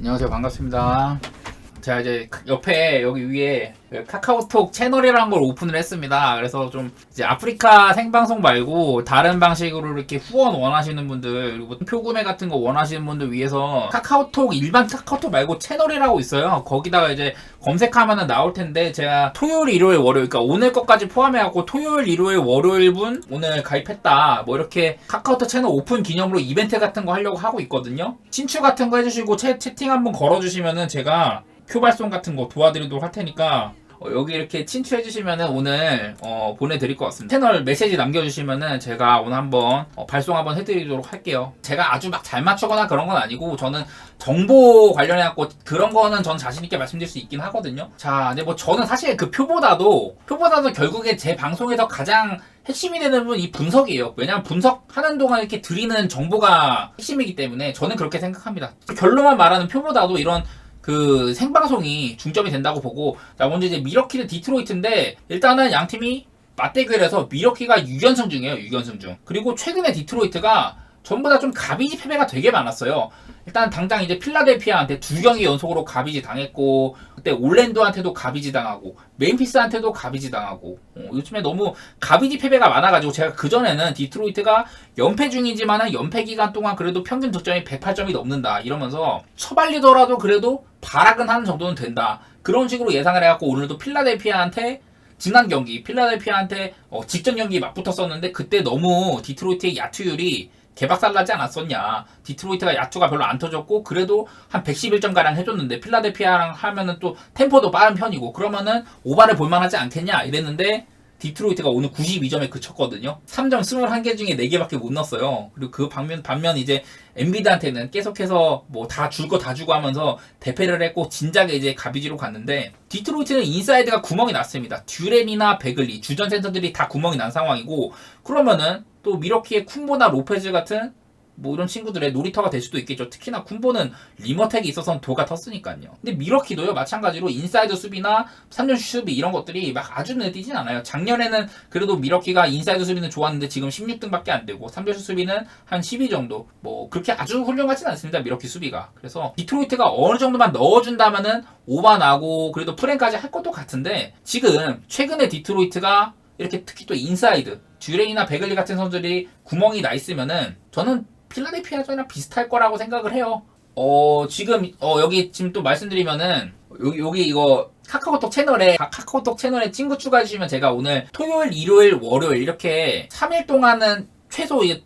안녕하세요. 반갑습니다. 제가 이제 옆에 여기 위에 카카오톡 채널이라는 걸 오픈을 했습니다. 그래서 좀 이제 아프리카 생방송 말고 다른 방식으로 이렇게 후원 원하시는 분들, 그리고 표 구매 같은 거 원하시는 분들 위해서 카카오톡, 일반 카카오톡 말고 채널이라고 있어요. 거기다가 이제 검색하면은 나올 텐데, 제가 토요일, 일요일, 월요일, 그러니까 오늘 것까지 포함해갖고 토요일, 일요일, 월요일 분 오늘 가입했다, 뭐 이렇게 카카오톡 채널 오픈 기념으로 이벤트 같은 거 하려고 하고 있거든요. 친추 같은 거 해주시고 채팅 한번 걸어주시면은 제가 표 발송 같은 거 도와드리도록 할 테니까 여기 이렇게 친추해주시면은 오늘 보내드릴 것 같습니다. 채널 메시지 남겨주시면은 제가 오늘 한번 발송 한번 해드리도록 할게요. 제가 아주 막 잘 맞추거나 그런 건 아니고, 저는 정보 관련해갖고 그런 거는 전 자신있게 말씀드릴 수 있긴 하거든요. 자, 근데 뭐 저는 사실 그 표보다도 결국에 제 방송에서 가장 핵심이 되는 분 이 분석이에요. 왜냐면 분석하는 동안 이렇게 드리는 정보가 핵심이기 때문에 저는 그렇게 생각합니다. 결론만 말하는 표보다도 이런 그 생방송이 중점이 된다고 보고, 자, 먼저 이제 미러키 대 디트로이트인데, 일단은 양 팀이 맞대결해서 미러키가 6연승 중이에요. 6연승 중. 그리고 최근에 디트로이트가 전부 다 좀 가비지 패배가 되게 많았어요. 일단 당장 이제 필라델피아한테 2경기 연속으로 가비지 당했고, 그때 올랜도한테도 가비지 당하고, 멤피스한테도 가비지 당하고, 요즘에 너무 가비지 패배가 많아가지고, 제가 그전에는 디트로이트가 연패 중이지만은 연패 기간 동안 그래도 평균 득점이 108점이 넘는다 이러면서 처발리더라도 그래도 발악은 하는 정도는 된다, 그런 식으로 예상을 해갖고, 오늘도 필라델피아한테 지난 경기 필라델피아한테 직전 경기 맞붙었었는데, 그때 너무 디트로이트의 야투율이 개박살나지 않았었냐. 디트로이트가 야투가 별로 안 터졌고, 그래도 한 111점 가량 해줬는데 필라델피아랑 하면은 또 템포도 빠른 편이고, 그러면은 오바를 볼만하지 않겠냐 이랬는데, 디트로이트가 오늘 92점에 그쳤거든요. 3점 21개 중에 4개밖에 못 넣었어요. 그리고 그 반면 이제 엔비드한테는 계속해서 뭐 다 줄 거 다 주고 하면서 대패를 했고, 진작에 이제 가비지로 갔는데, 디트로이트는 인사이드가 구멍이 났습니다. 듀렌이나 베글리, 주전 센터들이 다 구멍이 난 상황이고, 그러면은 또 미러키의 쿤보나 로페즈 같은 뭐 이런 친구들의 놀이터가 될 수도 있겠죠. 특히나 쿤보는 리머텍이 있어서는 도가 텄으니까요. 근데 미러키도요, 마찬가지로 인사이드 수비나 3점 수비 이런 것들이 막 아주 눈에 띄진 않아요. 작년에는 그래도 미러키가 인사이드 수비는 좋았는데 지금 16등밖에 안 되고, 3점 수비는 한 12 정도, 뭐 그렇게 아주 훌륭하진 않습니다, 미러키 수비가. 그래서 디트로이트가 어느 정도만 넣어준다면은 오바 나고 그래도 프랭까지 할 것도 같은데, 지금 최근에 디트로이트가 이렇게 특히 또 인사이드 듀레이나 베글리 같은 선수들이 구멍이 나 있으면은 저는 필라델피아전이랑 비슷할 거라고 생각을 해요. 지금 여기 지금 또 말씀드리면은, 여기 이거 카카오톡 채널에 친구 추가해 주시면 제가 오늘 토요일, 일요일, 월요일 이렇게 3일 동안은 최소 이제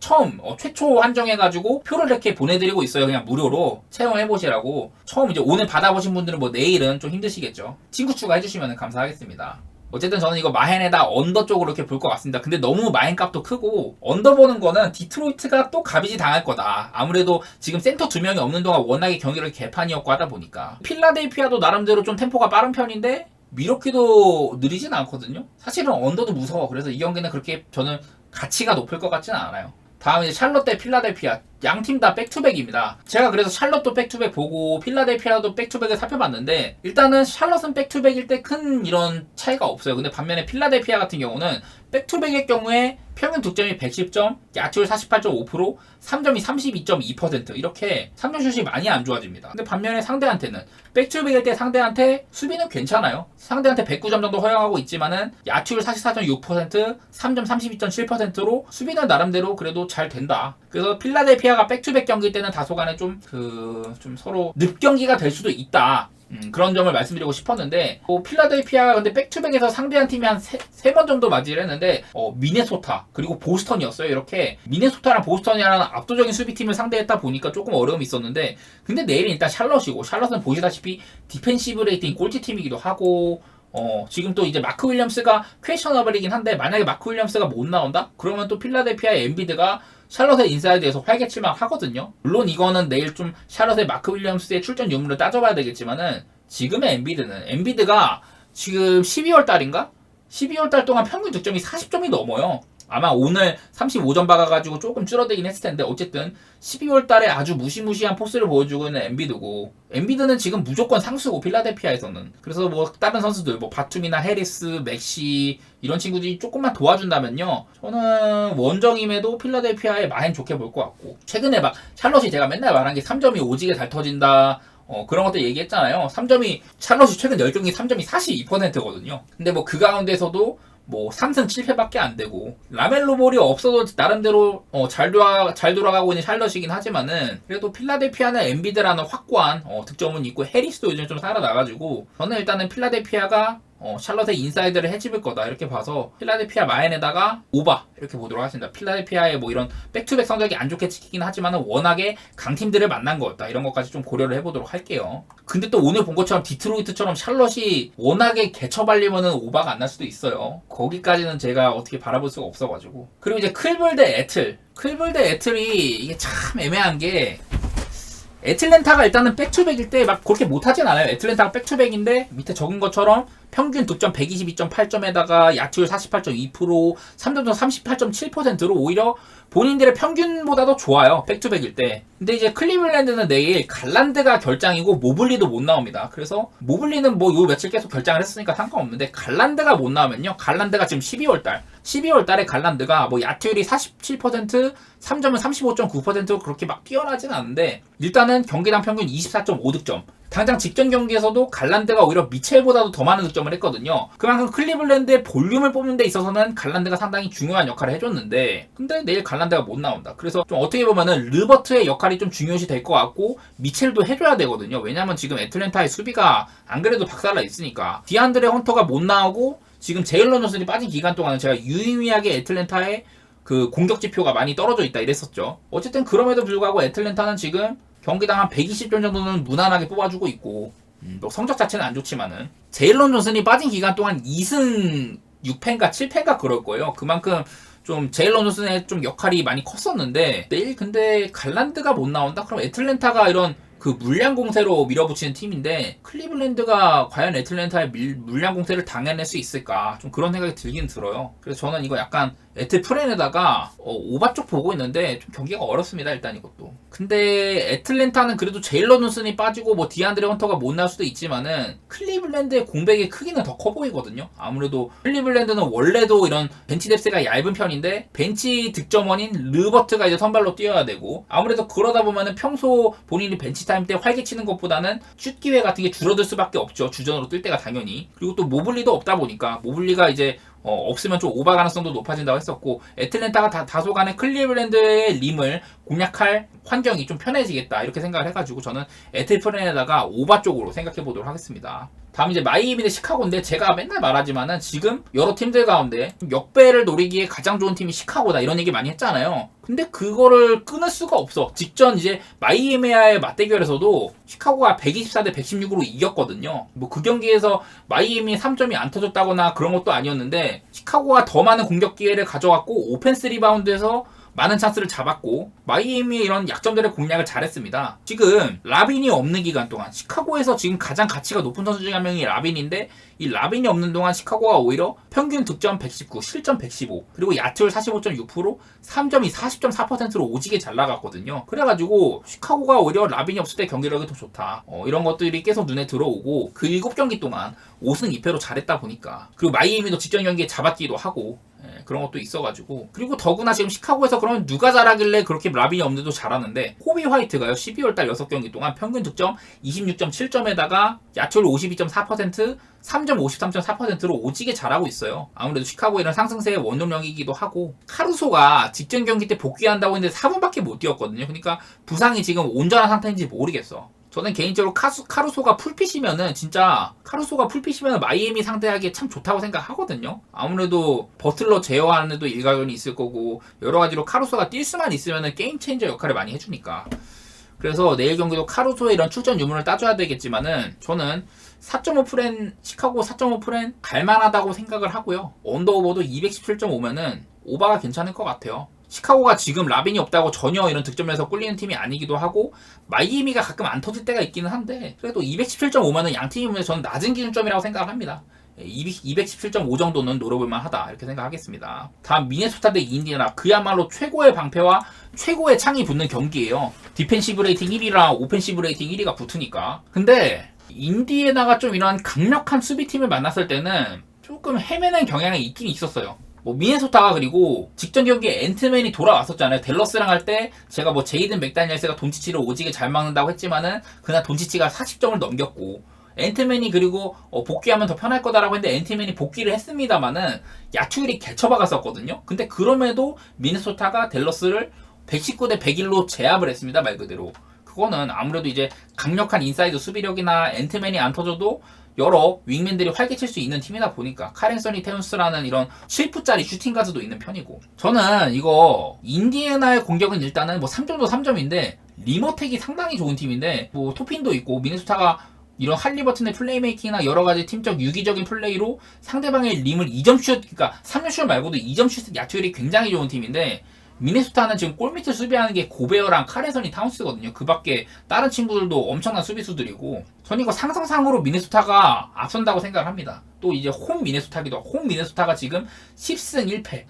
최초 한정해가지고 표를 이렇게 보내드리고 있어요. 그냥 무료로 체험해보시라고. 처음 이제 오늘 받아보신 분들은 뭐 내일은 좀 힘드시겠죠. 친구 추가해 주시면 감사하겠습니다. 어쨌든 저는 이거 마헨에다 언더 쪽으로 이렇게 볼 것 같습니다. 근데 너무 마헨 값도 크고, 언더 보는 거는 디트로이트가 또 가비지 당할 거다. 아무래도 지금 센터 2명이 없는 동안 워낙에 경기를 개판이었고 하다 보니까. 필라델피아도 나름대로 좀 템포가 빠른 편인데 미러키도 느리진 않거든요. 사실은 언더도 무서워. 그래서 이 경기는 그렇게 저는 가치가 높을 것 같지는 않아요. 다음 이제 샬럿 대 필라델피아. 양 팀 다 백투백입니다. 제가 그래서 샬럿도 백투백 보고 필라델피아도 백투백을 살펴봤는데, 일단은 샬럿은 백투백일 때 큰 이런 차이가 없어요. 근데 반면에 필라델피아 같은 경우는 백투백의 경우에 평균 득점이 110점, 야투율 48.5%, 3점이 32.2%, 이렇게 3점 슛이 많이 안 좋아집니다. 근데 반면에 상대한테는 백투백일 때 상대한테 수비는 괜찮아요. 상대한테 109점 정도 허용하고 있지만은 야투율 44.6%, 3점 32.7%로 수비는 나름대로 그래도 잘 된다. 그래서 필라델피아가 백투백 경기 때는 다소간에 좀 서로 늪경기가 될 수도 있다. 그런 점을 말씀드리고 싶었는데, 필라델피아가 근데 백투백에서 상대한 팀이 한 3번 정도 맞이를 했는데, 미네소타 그리고 보스턴이었어요. 이렇게 미네소타랑 보스턴이라는 압도적인 수비팀을 상대했다 보니까 조금 어려움이 있었는데, 근데 내일은 일단 샬럿이고, 샬럿은 보시다시피 디펜시브 레이팅 꼴찌팀이기도 하고, 지금 또 이제 마크 윌리엄스가 퀘셔너블이긴 한데, 만약에 마크 윌리엄스가 못 나온다? 그러면 또 필라델피아의 엔비드가 샬럿의 인사이드에서 활개칠만 하거든요. 물론 이거는 내일 좀 샬럿의 마크 윌리엄스의 출전 유무를 따져봐야 되겠지만은, 지금의 엔비드가 지금 12월 달인가? 12월 달 동안 평균 득점이 40점이 넘어요. 아마 오늘 35점 박아가지고 조금 줄어들긴 했을 텐데, 어쨌든 12월 달에 아주 무시무시한 포스를 보여주고 있는 엔비드고, 엔비드는 지금 무조건 상수고 필라델피아에서는. 그래서 뭐 다른 선수들 뭐 바툼이나 해리스, 맥시 이런 친구들이 조금만 도와준다면요, 저는 원정임에도 필라델피아에 많이 좋게 볼 것 같고, 최근에 막 샬럿이 제가 맨날 말한 게 3점이 오지게 잘 터진다, 그런 것들 얘기했잖아요. 3점이 샬럿이 최근 10경기 3점이 42%거든요. 근데 뭐 그 가운데서도 뭐 3승 7패밖에 안 되고 라멜로 볼이 없어도 나름대로 잘 돌아가고 있는 샬럿이긴 하지만은 그래도 필라델피아는 엔비드라는 확고한 득점은 있고 해리스도 요즘 좀 살아나가지고 저는 일단은 필라델피아가 샬럿의 인사이드를 해집을 거다 이렇게 봐서 필라델피아 마인에다가 오바 이렇게 보도록 하겠습니다. 필라델피아의 뭐 이런 백투백 성적이 안 좋게 찍히긴 하지만 워낙에 강팀들을 만난 거였다 이런 것까지 좀 고려를 해보도록 할게요. 근데 또 오늘 본 것처럼 디트로이트처럼 샬럿이 워낙에 개처발리면은 오바가 안 날 수도 있어요. 거기까지는 제가 어떻게 바라볼 수가 없어가지고. 그리고 이제 클벌 대 애틀이 이게 참 애매한 게 애틀랜타가 일단은 백투백일 때 막 그렇게 못하진 않아요. 애틀랜타가 백투백인데 밑에 적은 것처럼 평균 득점 122.8점에다가 야투율 48.2%, 3점점 38.7%로 오히려 본인들의 평균보다도 좋아요. 백투백일 때. 근데 이제 클리블랜드는 내일 갈란드가 결장이고 모블리도 못 나옵니다. 그래서 모블리는 뭐 요 며칠 계속 결장을 했으니까 상관없는데 갈란드가 못 나오면요. 갈란드가 지금 12월 달에 갈란드가 뭐 야투율이 47%, 3점은 35.9%로 그렇게 막 뛰어나진 않은데 일단은 경기당 평균 24.5득점. 당장 직전 경기에서도 갈란드가 오히려 미첼보다도 더 많은 득점을 했거든요. 그만큼 클리블랜드의 볼륨을 뽑는 데 있어서는 갈란드가 상당히 중요한 역할을 해줬는데 근데 내일 갈란드가 못 나온다. 그래서 좀 어떻게 보면은 르버트의 역할이 좀 중요시 될 것 같고 미첼도 해줘야 되거든요. 왜냐면 지금 애틀랜타의 수비가 안 그래도 박살나 있으니까 디안드레 헌터가 못 나오고 지금 제일런 존슨이 빠진 기간 동안은 제가 유의미하게 애틀랜타의 그 공격 지표가 많이 떨어져 있다 이랬었죠. 어쨌든 그럼에도 불구하고 애틀랜타는 지금 경기당 한 120점 정도는 무난하게 뽑아주고 있고 뭐 성적 자체는 안 좋지만은 제일런 존슨이 빠진 기간 동안 2승 6패인가 7패인가 그럴 거예요. 그만큼 좀 제일런 존슨의 좀 역할이 많이 컸었는데 내일 근데 갈란드가 못 나온다? 그럼 애틀랜타가 이런 그 물량 공세로 밀어붙이는 팀인데 클리블랜드가 과연 애틀랜타의 물량 공세를 당해낼 수 있을까 좀 그런 생각이 들긴 들어요. 그래서 저는 이거 약간 애틀프렌에다가 오바 쪽 보고 있는데 좀 경기가 어렵습니다. 일단 이것도. 근데 애틀랜타는 그래도 제일런 존슨이 빠지고 뭐 디안드레 헌터가 못 나올 수도 있지만은 클리블랜드의 공백의 크기는 더 커 보이거든요. 아무래도 클리블랜드는 원래도 이런 벤치 뎁스가 얇은 편인데 벤치 득점원인 르버트가 이제 선발로 뛰어야 되고 아무래도 그러다 보면은 평소 본인이 벤치 타임 때 활개치는 것보다는 슛 기회 같은 게 줄어들 수밖에 없죠. 주전으로 뛸 때가 당연히. 그리고 또 모블리도 없다 보니까 모블리가 이제 없으면 좀 오바 가능성도 높아진다고 했었고 애틀랜타가 다소간의 클리블랜드의 림을 공략할 환경이 좀 편해지겠다 이렇게 생각을 해가지고 저는 애틀프렌에다가 오바 쪽으로 생각해 보도록 하겠습니다. 다음 이제 마이애미 대 시카고인데 제가 맨날 말하지만은 지금 여러 팀들 가운데 역배를 노리기에 가장 좋은 팀이 시카고다 이런 얘기 많이 했잖아요. 근데 그거를 끊을 수가 없어. 직전 이제 마이애미와의 맞대결에서도 시카고가 124대 116으로 이겼거든요. 뭐 그 경기에서 마이애미 3점이 안 터졌다거나 그런 것도 아니었는데 시카고가 더 많은 공격 기회를 가져갔고 오펜스 리바운드에서 많은 찬스를 잡았고 마이애미의 이런 약점들의 공략을 잘했습니다. 지금 라빈이 없는 기간 동안 시카고에서 지금 가장 가치가 높은 선수 중에 한 명이 라빈인데 이 라빈이 없는 동안 시카고가 오히려 평균 득점 119, 실점 115 그리고 야투율 45.6%, 3점이 40.4%로 오지게 잘 나갔거든요. 그래가지고 시카고가 오히려 라빈이 없을 때 경기력이 더 좋다. 이런 것들이 계속 눈에 들어오고 그 7경기 동안 5승 2패로 잘했다 보니까 그리고 마이애미도 직전 경기에 잡았기도 하고 그런 것도 있어가지고 그리고 더구나 지금 시카고에서 그러면 누가 잘하길래 그렇게 라빈이 없는데도 잘하는데 코비 화이트가요 12월달 6경기 동안 평균 득점 26.7점에다가 야투율 52.4% 3점 53.4%로 오지게 잘하고 있어요. 아무래도 시카고의 이런 상승세의 원동력이기도 하고 카루소가 직전 경기 때 복귀한다고 했는데 4분밖에 못 뛰었거든요. 그러니까 부상이 지금 온전한 상태인지 모르겠어. 저는 개인적으로 카루소가 풀핏이면은 진짜 카루소가 풀핏이면 마이애미 상대하기에 참 좋다고 생각하거든요. 아무래도 버틀러 제어하는 데도 일가견이 있을 거고 여러 가지로 카루소가 뛸 수만 있으면은 게임 체인저 역할을 많이 해주니까. 그래서 내일 경기도 카루소의 이런 출전 유무를 따줘야 되겠지만은 저는 4.5프렌 시카고 4.5프렌 갈만하다고 생각을 하고요. 언더오버도 217.5면은 오바가 괜찮을 것 같아요. 시카고가 지금 라빈이 없다고 전혀 이런 득점에서 꿀리는 팀이 아니기도 하고 마이애미가 가끔 안 터질 때가 있기는 한데 그래도 217.5면은 양 팀이면 저는 낮은 기준점이라고 생각을 합니다. 217.5 정도는 노려볼만 하다 이렇게 생각하겠습니다. 다음 미네소타 대 인디애나 그야말로 최고의 방패와 최고의 창이 붙는 경기예요. 디펜시브 레이팅 1위랑 오펜시브 레이팅 1위가 붙으니까. 근데 인디애나가 좀 이런 강력한 수비팀을 만났을 때는 조금 헤매는 경향이 있긴 있었어요. 뭐 미네소타가 그리고 직전 경기에 앤트맨이 돌아왔었잖아요. 댈러스랑 할 때 제가 뭐 제이든 맥다니엘스가 돈치치를 오지게 잘 막는다고 했지만은 그날 돈치치가 40점을 넘겼고 앤트맨이 그리고 복귀하면 더 편할 거다라고 했는데 앤트맨이 복귀를 했습니다만은 야투율이 개처박았었거든요. 근데 그럼에도 미네소타가 댈러스를 119대 101로 제압을 했습니다. 말 그대로. 그거는 아무래도 이제 강력한 인사이드 수비력이나 앤트맨이 안 터져도 여러 윙맨들이 활개칠 수 있는 팀이다 보니까 카렌서니 테운스라는 이런 7풋짜리 슈팅 가드도 있는 편이고 저는 이거 인디애나의 공격은 일단은 뭐 3점도 3점인데 리머텍이 상당히 좋은 팀인데 뭐 토핀도 있고 미네소타가 이런 할리버튼의 플레이메이킹이나 여러가지 팀적 유기적인 플레이로 상대방의 림을 2점 슛 그러니까 3점 슛 말고도 2점 슛 야투율이 굉장히 좋은 팀인데 미네소타는 지금 골밑을 수비하는 게 고베어랑 카레선이 타운스거든요. 그 밖에 다른 친구들도 엄청난 수비수들이고 전 이거 상성상으로 미네소타가 앞선다고 생각을 합니다. 또 이제 홈 미네소타기도 하고 홈 미네소타가 지금 10승 1패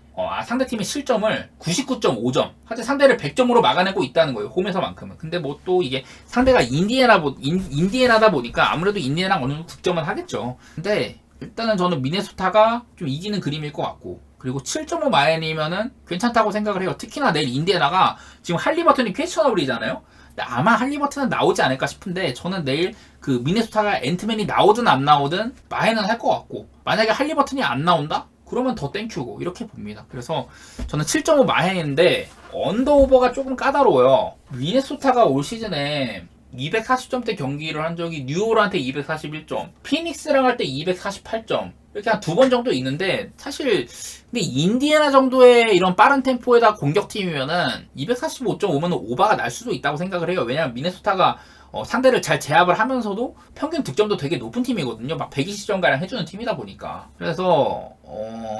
상대팀의 실점을 99.5점 하여튼 상대를 100점으로 막아내고 있다는 거예요. 홈에서만큼은. 근데 뭐 또 이게 상대가 인디애나다 보니까 아무래도 인디애나가 어느 정도 득점은 하겠죠. 근데 일단은 저는 미네소타가 좀 이기는 그림일 것 같고 그리고 7.5 마이애미면은 괜찮다고 생각을 해요. 특히나 내일 인디애나가 지금 할리버튼이 퀘스천어블이잖아요. 근데 아마 할리버튼은 나오지 않을까 싶은데 저는 내일 그 미네소타가 앤트맨이 나오든 안 나오든 마이는 할 것 같고 만약에 할리버튼이 안 나온다? 그러면 더 땡큐고 이렇게 봅니다. 그래서 저는 7.5 마이애미인데 언더오버가 조금 까다로워요. 미네소타가 올 시즌에 240점대 경기를 한 적이 뉴올한테 241점, 피닉스랑 할 때 248점 이렇게 한 2번 정도 있는데 사실 근데 인디애나 정도의 이런 빠른 템포에다 공격팀이면은 245.5면 오바가 날 수도 있다고 생각을 해요. 왜냐면 미네소타가 상대를 잘 제압을 하면서도 평균 득점도 되게 높은 팀이거든요. 막 120점가량 해주는 팀이다 보니까. 그래서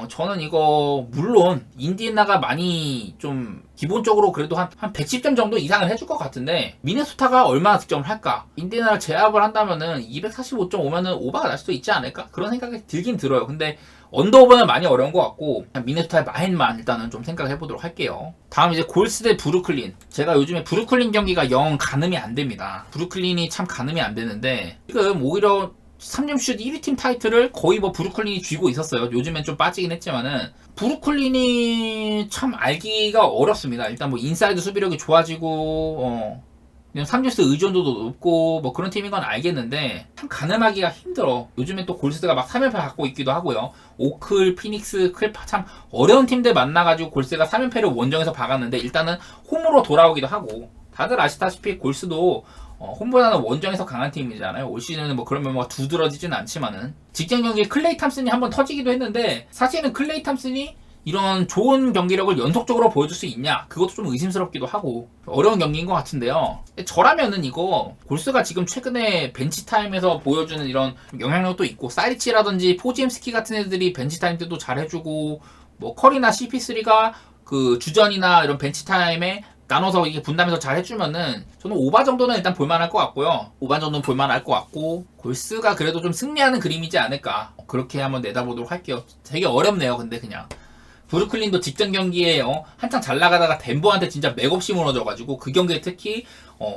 저는 이거 물론 인디애나가 많이 좀 기본적으로 그래도 한 110점 정도 이상을 해줄 것 같은데 미네소타가 얼마나 득점을 할까? 인디애나를 제압을 한다면은 245.5면은 오바가 날 수도 있지 않을까? 그런 생각이 들긴 들어요. 근데 언더오버는 많이 어려운 것 같고 미네소타의 마헨만 일단은 좀 생각을 해보도록 할게요. 다음 이제 골스 대 브루클린. 제가 요즘에 브루클린 경기가 영 가늠이 안 됩니다. 브루클린이 참 가늠이 안 되는데 지금 오히려 3점슛 1위 팀 타이틀을 거의 뭐 브루클린이 쥐고 있었어요. 요즘엔 좀 빠지긴 했지만은 브루클린이 참 알기가 어렵습니다. 일단 뭐 인사이드 수비력이 좋아지고 3점슛 의존도도 높고 뭐 그런 팀인 건 알겠는데 참 가늠하기가 힘들어. 요즘엔 또 골스가 막 3연패 갖고 있기도 하고요. 오클, 피닉스, 클파 참 어려운 팀들 만나가지고 골스가 3연패를 원정에서 박았는데 일단은 홈으로 돌아오기도 하고 다들 아시다시피 골스도 홈보다는 원정에서 강한 팀이잖아요. 올 시즌은 뭐 그러면 뭐 두드러지진 않지만은 직전 경기에 클레이 탐슨이 한번 터지기도 했는데 사실은 클레이 탐슨이 이런 좋은 경기력을 연속적으로 보여줄 수 있냐? 그것도 좀 의심스럽기도 하고 어려운 경기인 것 같은데요. 저라면은 이거 골스가 지금 최근에 벤치타임에서 보여주는 이런 영향력도 있고 사이치라든지 포지엠스키 같은 애들이 벤치타임 때도 잘해주고 뭐 커리나 CP3가 그 주전이나 이런 벤치타임에 나눠서 이게 분담해서 잘 해주면은 저는 5바 정도는 일단 볼만할 것 같고요. 5바 정도는 볼만할 것 같고 골스가 그래도 좀 승리하는 그림이지 않을까 그렇게 한번 내다보도록 할게요. 되게 어렵네요. 근데 그냥 브루클린도 직전 경기에 한창 잘 나가다가 덴버한테 진짜 맥없이 무너져가지고 그 경기에 특히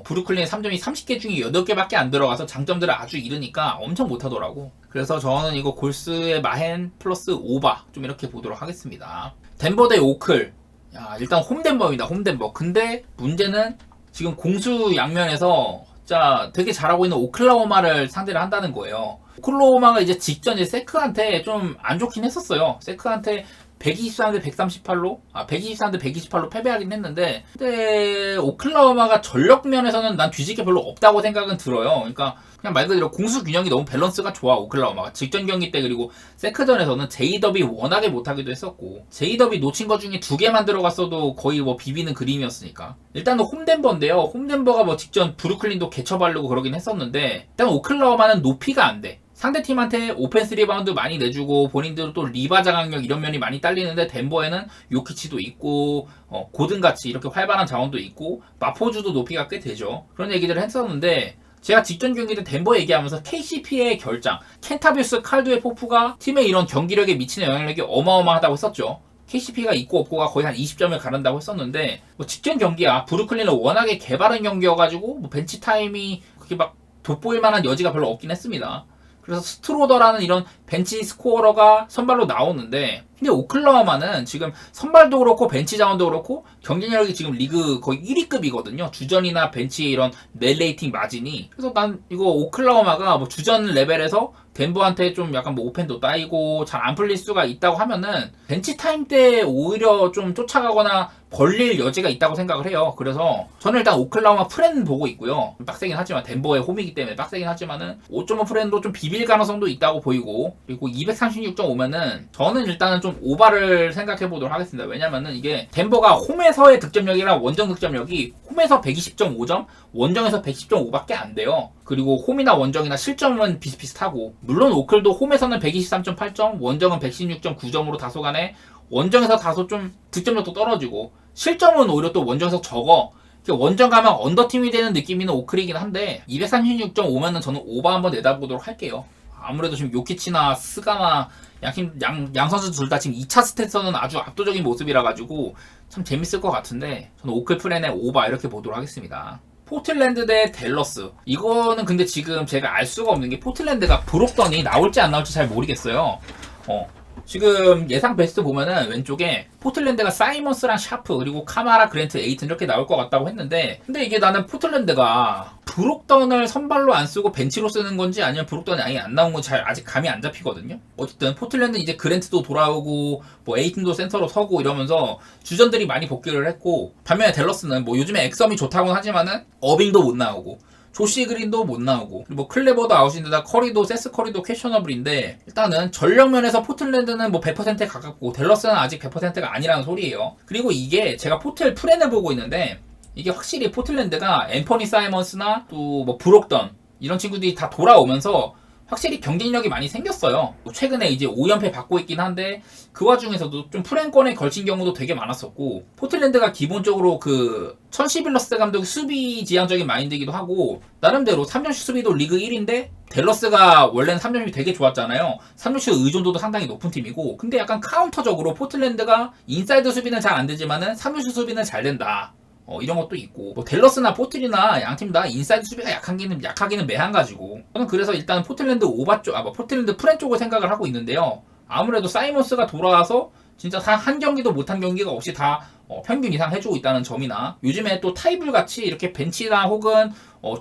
브루클린의 3점이 30개 중에 8개밖에 안 들어가서 장점들을 아주 잃으니까 엄청 못하더라고. 그래서 저는 이거 골스의 마헨 플러스 오바 좀 이렇게 보도록 하겠습니다. 덴버 대 오클. 야, 일단 홈덴버입니다. 홈덴버. 근데 문제는 지금 공수 양면에서 진짜 되게 잘하고 있는 오클라호마를 상대를 한다는 거예요. 오클라호마가 이제 직전에 세크한테 좀 안 좋긴 했었어요. 세크한테 123대 138로 123대 128로 패배하긴 했는데 근데 오클라호마가 전력 면에서는 난 뒤질 게 별로 없다고 생각은 들어요. 그러니까 그냥 말 그대로 공수 균형이 너무 밸런스가 좋아. 오클라호마가 직전 경기 때 그리고 세크전에서는 제이더비 워낙에 못하기도 했었고 제이더비 놓친 것 중에 2개만 들어갔어도 거의 뭐 비비는 그림이었으니까 일단은 홈덴버인데요. 홈덴버가 뭐 직전 브루클린도 개쳐바르고 그러긴 했었는데 일단 오클라호마는 높이가 안 돼. 상대팀한테 오펜스 리바운드 많이 내주고 본인들도 또 리바 장악력 이런 면이 많이 딸리는데 덴버에는 요키치도 있고 고든같이 이렇게 활발한 자원도 있고 마포주도 높이가 꽤 되죠. 그런 얘기들을 했었는데 제가 직전 경기 때 덴버 얘기하면서 KCP의 결장 켄타비우스 칼드웨 포프가 팀의 이런 경기력에 미치는 영향력이 어마어마하다고 했었죠. KCP가 있고 없고가 거의 한 20점을 가른다고 했었는데 뭐 직전 경기야 브루클린은 워낙에 개발한 경기여가지고 뭐 벤치 타임이 그렇게 막 돋보일 만한 여지가 별로 없긴 했습니다. 그래서 스트로더라는 이런 벤치 스코어러가 선발로 나오는데, 근데 오클라호마는 지금 선발도 그렇고 벤치 자원도 그렇고 경쟁력이 지금 리그 거의 1위급이거든요. 주전이나 벤치 이런 넷 레이팅 마진이. 그래서 난 이거 오클라호마가 뭐 주전 레벨에서 덴버한테 좀 약간 뭐 오펜도 따이고 잘 안 풀릴 수가 있다고 하면은 벤치 타임 때 오히려 좀 쫓아가거나 벌릴 여지가 있다고 생각을 해요. 그래서 저는 일단 오클라호마 프렌 보고 있고요. 빡세긴 하지만 덴버의 홈이기 때문에 빡세긴 하지만은 5.5 프렌도 좀 비빌 가능성도 있다고 보이고, 그리고 236.5면은 저는 일단은 좀 오바를 생각해 보도록 하겠습니다. 왜냐면은 이게 덴버가 홈에서의 득점력이랑 원정 득점력이 홈에서 120.5점, 원정에서 110.5밖에 안 돼요. 그리고 홈이나 원정이나 실점은 비슷비슷하고, 물론 오클도 홈에서는 123.8점, 원정은 116.9점으로 다소간에 원정에서 다소 좀 득점력도 떨어지고, 실점은 오히려 또 원정에서 적어. 원정 가면 언더팀이 되는 느낌이 있는 오클이긴 한데 236.5면은 저는 오바 한번 내다보도록 할게요. 아무래도 지금 요키치나 스가나 양 선수 둘 다 지금 2차 스탯에서는 아주 압도적인 모습이라 가지고 참 재밌을 것 같은데, 저는 오클 프렌의 오바 이렇게 보도록 하겠습니다. 포틀랜드 대 댈러스. 이거는 근데 지금 제가 알 수가 없는 게 포틀랜드가 브록던이 나올지 안 나올지 잘 모르겠어요. 지금 예상 베스트 보면은 왼쪽에 포틀랜드가 사이먼스랑 샤프 그리고 카마라 그랜트 에이튼 이렇게 나올 것 같다고 했는데, 근데 이게 나는 포틀랜드가 브록던을 선발로 안 쓰고 벤치로 쓰는 건지 아니면 브록던이 아예 안 나온 건지 아직 감이 안 잡히거든요. 어쨌든 포틀랜드는 이제 그랜트도 돌아오고 뭐 에이튼도 센터로 서고 이러면서 주전들이 많이 복귀를 했고, 반면에 댈러스는 뭐 요즘에 엑섬이 좋다고는 하지만은 어빙도 못 나오고 조시 그린도 못 나오고, 뭐 클레버도 아웃인데다 커리도 세스 커리도 퀘셔너블인데, 일단은 전력면에서 포틀랜드는 뭐 100%에 가깝고 댈러스는 아직 100%가 아니라는 소리예요. 그리고 이게 제가 포틀 프렌을 보고 있는데, 이게 확실히 포틀랜드가 앰퍼니 사이먼스나 또 뭐 브록던 이런 친구들이 다 돌아오면서 확실히 경쟁력이 많이 생겼어요. 최근에 이제 5연패 받고 있긴 한데 그 와중에서도 좀 프랭권에 걸친 경우도 되게 많았었고, 포틀랜드가 기본적으로 그 천시빌러스 감독이 수비 지향적인 마인드이기도 하고, 나름대로 3점슛 수비도 리그 1인데 댈러스가 원래는 3점슛이 되게 좋았잖아요. 3점슛 의존도도 상당히 높은 팀이고, 근데 약간 카운터적으로 포틀랜드가 인사이드 수비는 잘 안 되지만은 3점슛 수비는 잘 된다. 이런 것도 있고, 뭐 댈러스나 포틀이나 양팀 다 인사이드 수비가 약하기는 매한가지고, 저는 그래서 일단 포틀랜드 오바 쪽, 포틀랜드 프렌 쪽을 생각을 하고 있는데요. 아무래도 사이먼스가 돌아와서 진짜 한 경기도 못한 경기가 없이 다 평균 이상 해주고 있다는 점이나, 요즘에 또 타이블 같이 이렇게 벤치나 혹은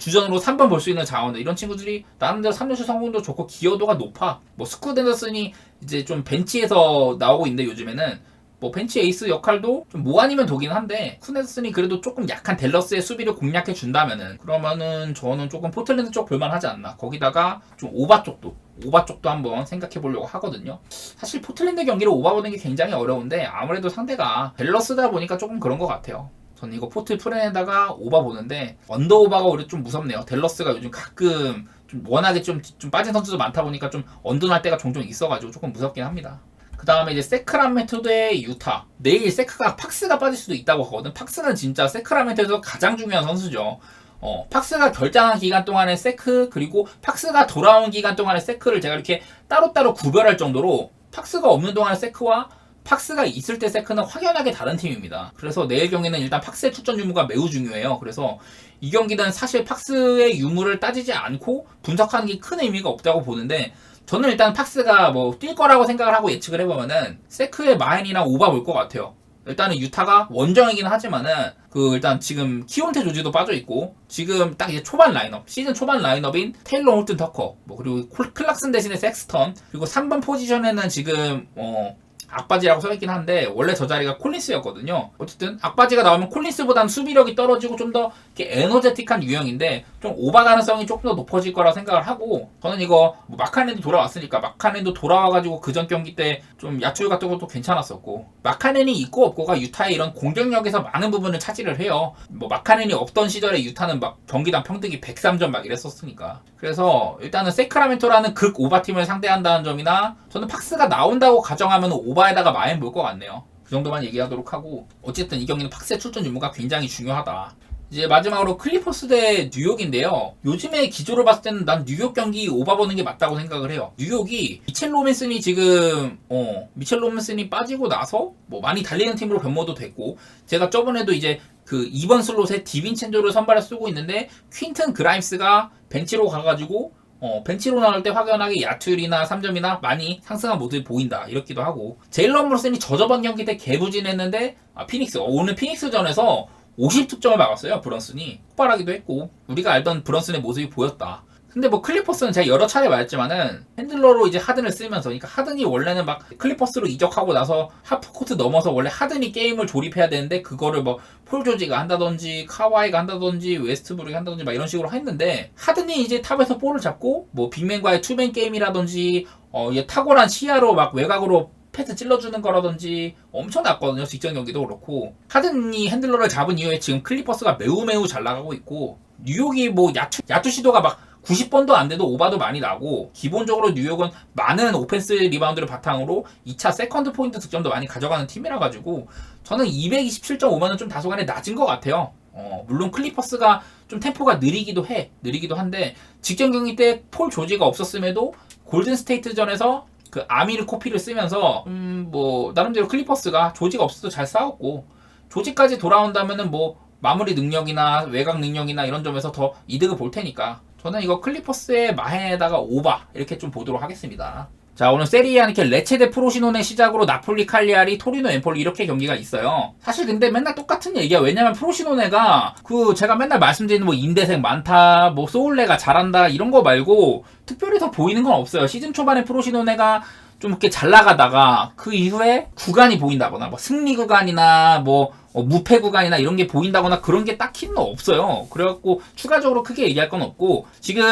주전으로 3번 볼 수 있는 자원들, 이런 친구들이 나름대로 3점슛 성공도 좋고 기여도가 높아. 뭐 스쿠 댄더슨이 이제 좀 벤치에서 나오고 있는데, 요즘에는 뭐 벤치 에이스 역할도 좀 뭐 아니면 도긴 한데, 쿠네슨이 그래도 조금 약한 댈러스의 수비를 공략해 준다면은, 그러면은 저는 조금 포틀랜드 쪽 볼만하지 않나. 거기다가 좀 오바 쪽도 한번 생각해 보려고 하거든요. 사실 포틀랜드 경기를 오바 보는 게 굉장히 어려운데, 아무래도 상대가 댈러스다 보니까 조금 그런 것 같아요. 저는 이거 포틀 프렌에다가 오바 보는데, 언더 오바가 오히려 좀 무섭네요. 댈러스가 요즘 가끔 좀 워낙에 좀 빠진 선수도 많다 보니까 좀 언더날 때가 종종 있어가지고 조금 무섭긴 합니다. 그 다음에 이제 세크라멘토 대 유타. 내일 팍스가 빠질 수도 있다고 하거든. 팍스는 진짜 세크라멘토에서 가장 중요한 선수죠. 팍스가 결장한 기간 동안의 세크, 그리고 팍스가 돌아온 기간 동안의 세크를 제가 이렇게 따로따로 구별할 정도로, 팍스가 없는 동안의 세크와 팍스가 있을 때 세크는 확연하게 다른 팀입니다. 그래서 내일 경기는 일단 팍스의 출전 유무가 매우 중요해요. 그래서 이 경기는 사실 팍스의 유무를 따지지 않고 분석하는 게 큰 의미가 없다고 보는데, 저는 일단 팍스가 뭐 뛸 거라고 생각을 하고 예측을 해보면은 세크의 마인이랑 오바 볼 것 같아요. 일단은 유타가 원정이긴 하지만은 일단 지금 키온테 조지도 빠져 있고, 지금 딱 이제 시즌 초반 라인업인 테일러 홀튼 터커, 뭐 그리고 클락슨 대신에 섹스턴, 그리고 3번 포지션에는 지금 악바지라고 써있긴 한데 원래 저 자리가 콜린스였거든요. 어쨌든 악바지가 나오면 콜린스보다는 수비력이 떨어지고 좀 더 에너제틱한 유형인데 좀 오바 가능성이 조금 더 높아질 거라고 생각을 하고, 저는 이거 뭐 마카넨도 돌아왔으니까, 마카넨도 돌아와가지고 그전 경기 때 좀 야투 같은 것도 괜찮았었고, 마카넨이 있고 없고가 유타의 이런 공격력에서 많은 부분을 차지를 해요. 뭐 마카넨이 없던 시절에 유타는 막 경기당 평등이 103점 막 이랬었으니까. 그래서 일단은 세크라멘토라는 극 오바팀을 상대한다는 점이나, 저는 팍스가 나온다고 가정하면 오바에다가 마인 볼 것 같네요. 그 정도만 얘기하도록 하고, 어쨌든 이 경기는 팍스의 출전 유무가 굉장히 중요하다. 이제 마지막으로 클리퍼스 대 뉴욕인데요. 요즘에 기조를 봤을 때는 난 뉴욕 경기 오바 보는 게 맞다고 생각을 해요. 뉴욕이 미첼 로맨슨이 지금 미첼 로맨슨이 빠지고 나서 뭐 많이 달리는 팀으로 변모도 됐고, 제가 저번에도 이제 그 2번 슬롯에 디빈첸조를 선발에 쓰고 있는데 퀸튼 그라임스가 벤치로 가가지고 벤치로 나올 때 확연하게 야투율이나 3점이나 많이 상승한 모습이 보인다 이렇기도 하고, 제일런 브런슨이 저저번 경기 때 개부진했는데 피닉스 오늘 피닉스전에서 50득점을 막았어요. 브런슨이 폭발하기도 했고 우리가 알던 브런슨의 모습이 보였다. 근데 뭐 클리퍼스는 제가 여러 차례 말했지만은 핸들러로 이제 하든을 쓰면서, 그러니까 하든이 원래는 막 클리퍼스로 이적하고 나서 하프코트 넘어서 원래 하든이 게임을 조립해야 되는데 그거를 뭐 폴 조지가 한다든지 카와이가 한다든지 웨스트브룩이 한다든지 막 이런 식으로 했는데, 하든이 이제 탑에서 볼을 잡고 뭐 빅맨과의 투맨 게임이라든지 탁월한 시야로 막 외곽으로 패스 찔러주는 거라든지 엄청 났거든요. 직전 경기도 그렇고. 하든이 핸들러를 잡은 이후에 지금 클리퍼스가 매우 잘 나가고 있고, 뉴욕이 뭐 야투 시도가 막 90번도 안 돼도 오바도 많이 나고, 기본적으로 뉴욕은 많은 오펜스 리바운드를 바탕으로 2차 세컨드 포인트 득점도 많이 가져가는 팀이라 가지고 저는 227.5만은 좀 다소간에 낮은 것 같아요. 물론 클리퍼스가 좀 템포가 느리기도 한데 직전 경기 때 폴 조지가 없었음에도 골든 스테이트전에서 그 아미르 코피를 쓰면서 뭐 나름대로 클리퍼스가 조지가 없어도 잘 싸웠고, 조지까지 돌아온다면은 뭐 마무리 능력이나 외곽 능력이나 이런 점에서 더 이득을 볼 테니까 저는 이거 클리퍼스의 마해에다가 오바 이렇게 좀 보도록 하겠습니다. 자, 오늘 세리에 이렇게 레체 대 프로시노네 시작으로 나폴리, 칼리아리, 토리노, 엠폴리 이렇게 경기가 있어요. 사실 근데 맨날 똑같은 얘기야. 왜냐면 프로시노네가 제가 맨날 말씀드리는 뭐 인대생 많다, 뭐 소울레가 잘한다 이런 거 말고 특별히 더 보이는 건 없어요. 시즌 초반에 프로시노네가 좀 이렇게 잘 나가다가 그 이후에 구간이 보인다거나 뭐 승리 구간이나 뭐 무패 구간이나 이런 게 보인다거나 그런 게 딱히는 없어요. 그래갖고 추가적으로 크게 얘기할 건 없고, 지금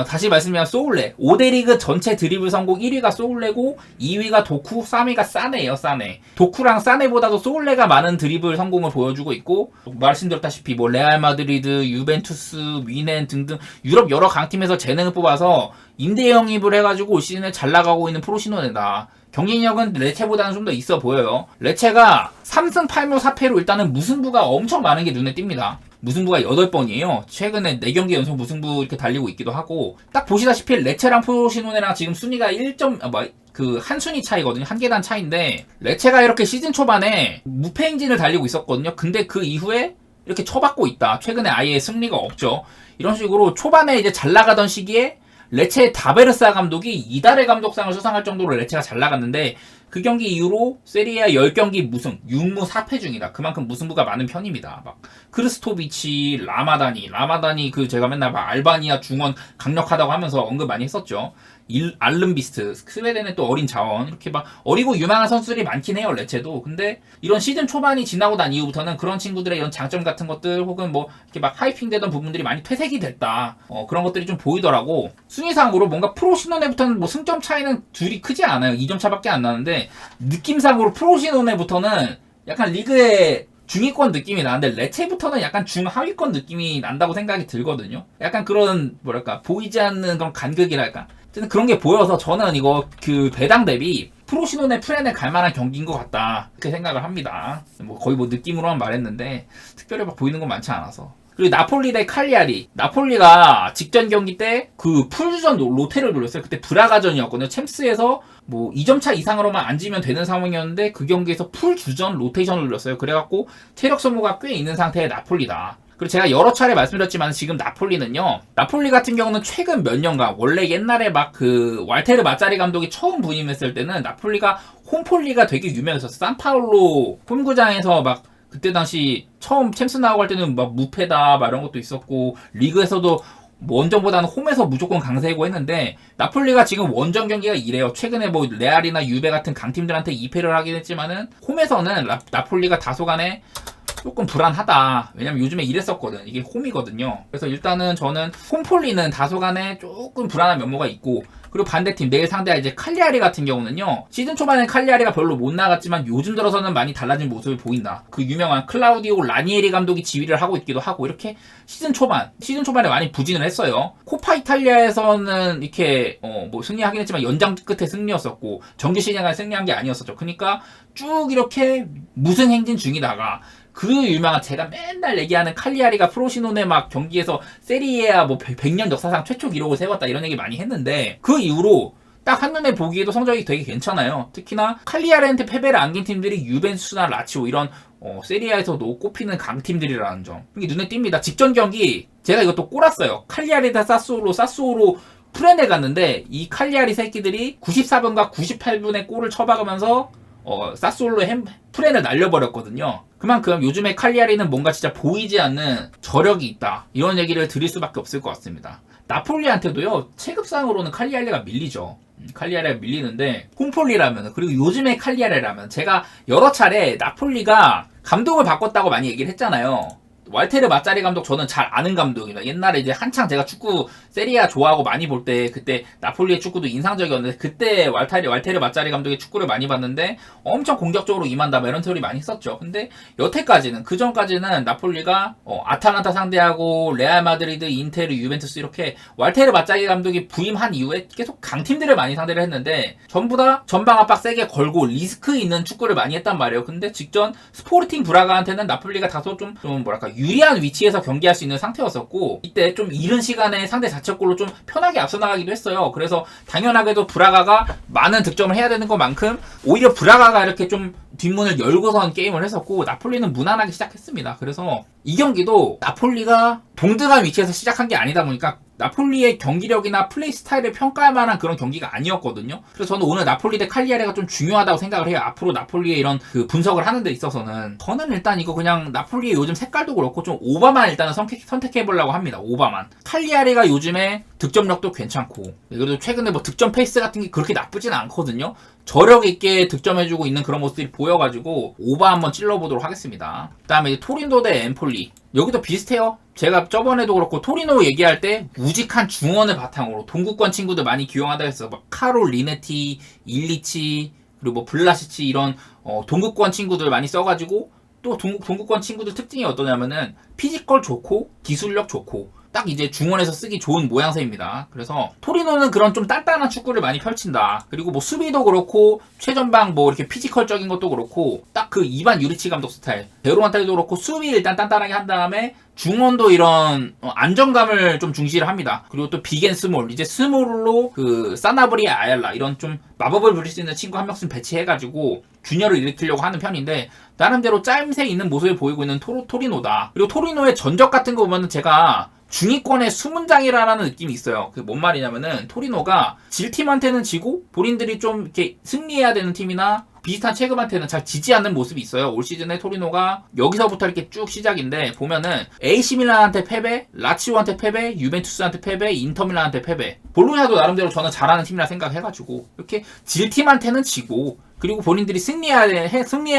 다시 말씀드리면 소울레 5대 리그 전체 드리블 성공 1위가 소울레고 2위가 도쿠, 3위가 사네예요. 사네. 도쿠랑 사네보다도 소울레가 많은 드리블 성공을 보여주고 있고, 말씀드렸다시피 뭐 레알 마드리드, 유벤투스, 미넨 등등 유럽 여러 강팀에서 재능을 뽑아서 임대 영입을 해가지고 올 시즌에 잘 나가고 있는 프로시노네다. 경쟁력은 레체보다는 좀 더 있어 보여요. 레체가 3승 8무 4패로 일단은 무승부가 엄청 많은 게 눈에 띕니다. 무승부가 8번이에요. 최근에 4경기 연속 무승부 이렇게 달리고 있기도 하고, 딱 보시다시피 레체랑 프로시노네랑 지금 순위가 1한 순위 차이거든요. 한 계단 차이인데, 레체가 이렇게 시즌 초반에 무패 행진을 달리고 있었거든요. 근데 그 이후에 이렇게 쳐받고 있다. 최근에 아예 승리가 없죠. 이런 식으로 초반에 이제 잘 나가던 시기에 레체 다베르사 감독이 이달의 감독상을 수상할 정도로 레체가 잘 나갔는데, 그 경기 이후로 세리아 10경기 무승, 6무 4패 중이다. 그만큼 무승부가 많은 편입니다. 막 크르스토비치, 라마다니 제가 맨날 막 알바니아 중원 강력하다고 하면서 언급 많이 했었죠. 알른비스트, 스웨덴의 또 어린 자원, 이렇게 막 어리고 유망한 선수들이 많긴 해요, 레체도. 근데 이런 시즌 초반이 지나고 난 이후부터는 그런 친구들의 이런 장점 같은 것들 혹은 뭐 이렇게 막 하이핑되던 부분들이 많이 퇴색이 됐다. 그런 것들이 좀 보이더라고. 순위상으로 뭔가 프로시노네부터는 뭐 승점 차이는 둘이 크지 않아요. 2점 차밖에 안 나는데, 느낌상으로 프로시노네부터는 약간 리그의 중위권 느낌이 나는데 레체부터는 약간 중하위권 느낌이 난다고 생각이 들거든요. 약간 그런 뭐랄까 보이지 않는 그런 간극이랄까, 그런 게 보여서 저는 이거 배당 대비 프로시노네 프렌에 갈만한 경기인 것 같다 이렇게 생각을 합니다. 뭐 거의 뭐 느낌으로만 말했는데 특별히 막 보이는 건 많지 않아서. 그리고 나폴리 대 칼리아리. 나폴리가 직전 경기 때 풀주전 로테를 돌렸어요. 그때 브라가전이었거든요. 챔스에서 뭐 2점 차 이상으로만 안 지면 되는 상황이었는데 그 경기에서 풀주전 로테이션을 돌렸어요. 그래갖고 체력 소모가 꽤 있는 상태의 나폴리다. 그리고 제가 여러 차례 말씀드렸지만 지금 나폴리는요, 나폴리 같은 경우는 최근 몇 년간, 원래 옛날에 막 왈테르 마짜리 감독이 처음 부임했을 때는 나폴리가 홈폴리가 되게 유명했었어요. 산파울로 홈구장에서 막 그때 당시 처음 챔스 나오고 할 때는 막 무패다 막 이런 것도 있었고, 리그에서도 원정보다는 홈에서 무조건 강세고 했는데, 나폴리가 지금 원정 경기가 이래요. 최근에 뭐 레알이나 유베 같은 강팀들한테 2패를 하긴 했지만은 홈에서는 나폴리가 다소간에 조금 불안하다. 왜냐면 요즘에 이랬었거든. 이게 홈이거든요. 그래서 일단은 저는 홈폴리는 다소간에 조금 불안한 면모가 있고, 그리고 반대팀 내일 상대할 이제 칼리아리 같은 경우는요, 시즌 초반엔 칼리아리가 별로 못 나갔지만 요즘 들어서는 많이 달라진 모습을 보인다. 그 유명한 클라우디오 라니에리 감독이 지휘를 하고 있기도 하고, 이렇게 시즌 초반에 많이 부진을 했어요. 코파 이탈리아에서는 이렇게 뭐 승리하긴 했지만 연장 끝에 승리였었고, 정규 시즌에 승리한 게 아니었었죠. 그러니까 쭉 이렇게 무승 행진 중이다가 그 유명한 제가 맨날 얘기하는 칼리아리가 프로시노네 막 경기에서 세리에아 뭐 100년 역사상 최초 기록을 세웠다 이런 얘기 많이 했는데, 그 이후로 딱 한눈에 보기에도 성적이 되게 괜찮아요. 특히나 칼리아리한테 패배를 안긴 팀들이 유벤투스나 라치오 이런 세리아에서도 꼽히는 강팀들이라는 점, 이게 눈에 띕니다. 직전 경기 제가 이것도 꼬랐어요. 칼리아리 대 사스오로 프렌에 갔는데 이 칼리아리 새끼들이 94분과 98분에 골을 쳐박으면서 사스올로의 프렌을 날려버렸거든요. 그만큼 요즘에 칼리아리는 뭔가 진짜 보이지 않는 저력이 있다, 이런 얘기를 드릴 수밖에 없을 것 같습니다. 나폴리한테도요, 체급상으로는 칼리아리가 밀리죠. 칼리아리가 밀리는데 홈폴리라면, 그리고 요즘에 칼리아리라면, 제가 여러 차례 나폴리가 감독을 바꿨다고 많이 얘기를 했잖아요. 왈테르 마짜리 감독 저는 잘 아는 감독입니다. 옛날에 이제 한창 제가 축구 세리아 좋아하고 많이 볼 때 그때 나폴리의 축구도 인상적이었는데, 그때 왈테르 마짜리 감독의 축구를 많이 봤는데 엄청 공격적으로 임한다 이런 소리 많이 했었죠. 근데 여태까지는, 그 전까지는 나폴리가 아탈란타 상대하고 레알 마드리드, 인테르, 유벤투스 이렇게 왈테르 마짜리 감독이 부임한 이후에 계속 강팀들을 많이 상대를 했는데 전부 다 전방 압박 세게 걸고 리스크 있는 축구를 많이 했단 말이에요. 근데 직전 스포르팅 브라가한테는 나폴리가 다소 좀 뭐랄까 유리한 위치에서 경기할 수 있는 상태였었고, 이때 좀 이른 시간에 상대 자책골로 좀 편하게 앞서 나가기도 했어요. 그래서 당연하게도 브라가가 많은 득점을 해야 되는 것만큼 오히려 브라가가 이렇게 좀 뒷문을 열고선 게임을 했었고, 나폴리는 무난하게 시작했습니다. 그래서 이 경기도 나폴리가 동등한 위치에서 시작한 게 아니다 보니까 나폴리의 경기력이나 플레이 스타일을 평가할 만한 그런 경기가 아니었거든요. 그래서 저는 오늘 나폴리 대 칼리아리가 좀 중요하다고 생각을 해요. 앞으로 나폴리의 이런 그 분석을 하는 데 있어서는. 저는 일단 이거 그냥 나폴리의 요즘 색깔도 그렇고 좀 오바만 일단은 선택해보려고 합니다. 오바만. 칼리아리가 요즘에 득점력도 괜찮고, 그래도 최근에 뭐 득점 페이스 같은 게 그렇게 나쁘진 않거든요. 저력 있게 득점해주고 있는 그런 모습이 보여가지고 오바 한번 찔러보도록 하겠습니다. 그 다음에 토리노 대 엠폴리, 여기도 비슷해요. 제가 저번에도 그렇고 토리노 얘기할 때 우직한 중원을 바탕으로 동구권 친구들 많이 기용하다 했어. 막 카롤 리네티, 일리치, 그리고 뭐 블라시치, 이런 동구권 친구들 많이 써가지고, 또 동구권 친구들 특징이 어떠냐면은 피지컬 좋고 기술력 좋고 딱 이제 중원에서 쓰기 좋은 모양새입니다. 그래서 토리노는 그런 좀 단단한 축구를 많이 펼친다. 그리고 뭐 수비도 그렇고 최전방 뭐 이렇게 피지컬적인 것도 그렇고 딱 그 이반 유리치 감독 스타일. 베로만타리도 그렇고 수비 일단 단단하게 한 다음에 중원도 이런 안정감을 좀 중시를 합니다. 그리고 또 빅앤 스몰, 이제 스몰로 그 사나브리 아얄라 이런 좀 마법을 부릴 수 있는 친구 한 명씩 배치해가지고 균열을 일으키려고 하는 편인데, 나름대로 짜임새 있는 모습을 보이고 있는 토리노다. 그리고 토리노의 전적 같은 거 보면은 제가 중위권의 수문장이라는 느낌이 있어요. 그게 뭔 말이냐면은 토리노가 질 팀한테는 지고 본인들이 좀 이렇게 승리해야 되는 팀이나 비슷한 체급한테는 잘 지지 않는 모습이 있어요. 올 시즌에 토리노가 여기서부터 이렇게 쭉 시작인데, 보면은 AC 밀란한테 패배, 라치오한테 패배, 유벤투스한테 패배, 인터밀란한테 패배. 볼로냐도 나름대로 저는 잘하는 팀이라 생각해가지고 이렇게 질 팀한테는 지고, 그리고 본인들이 승리해야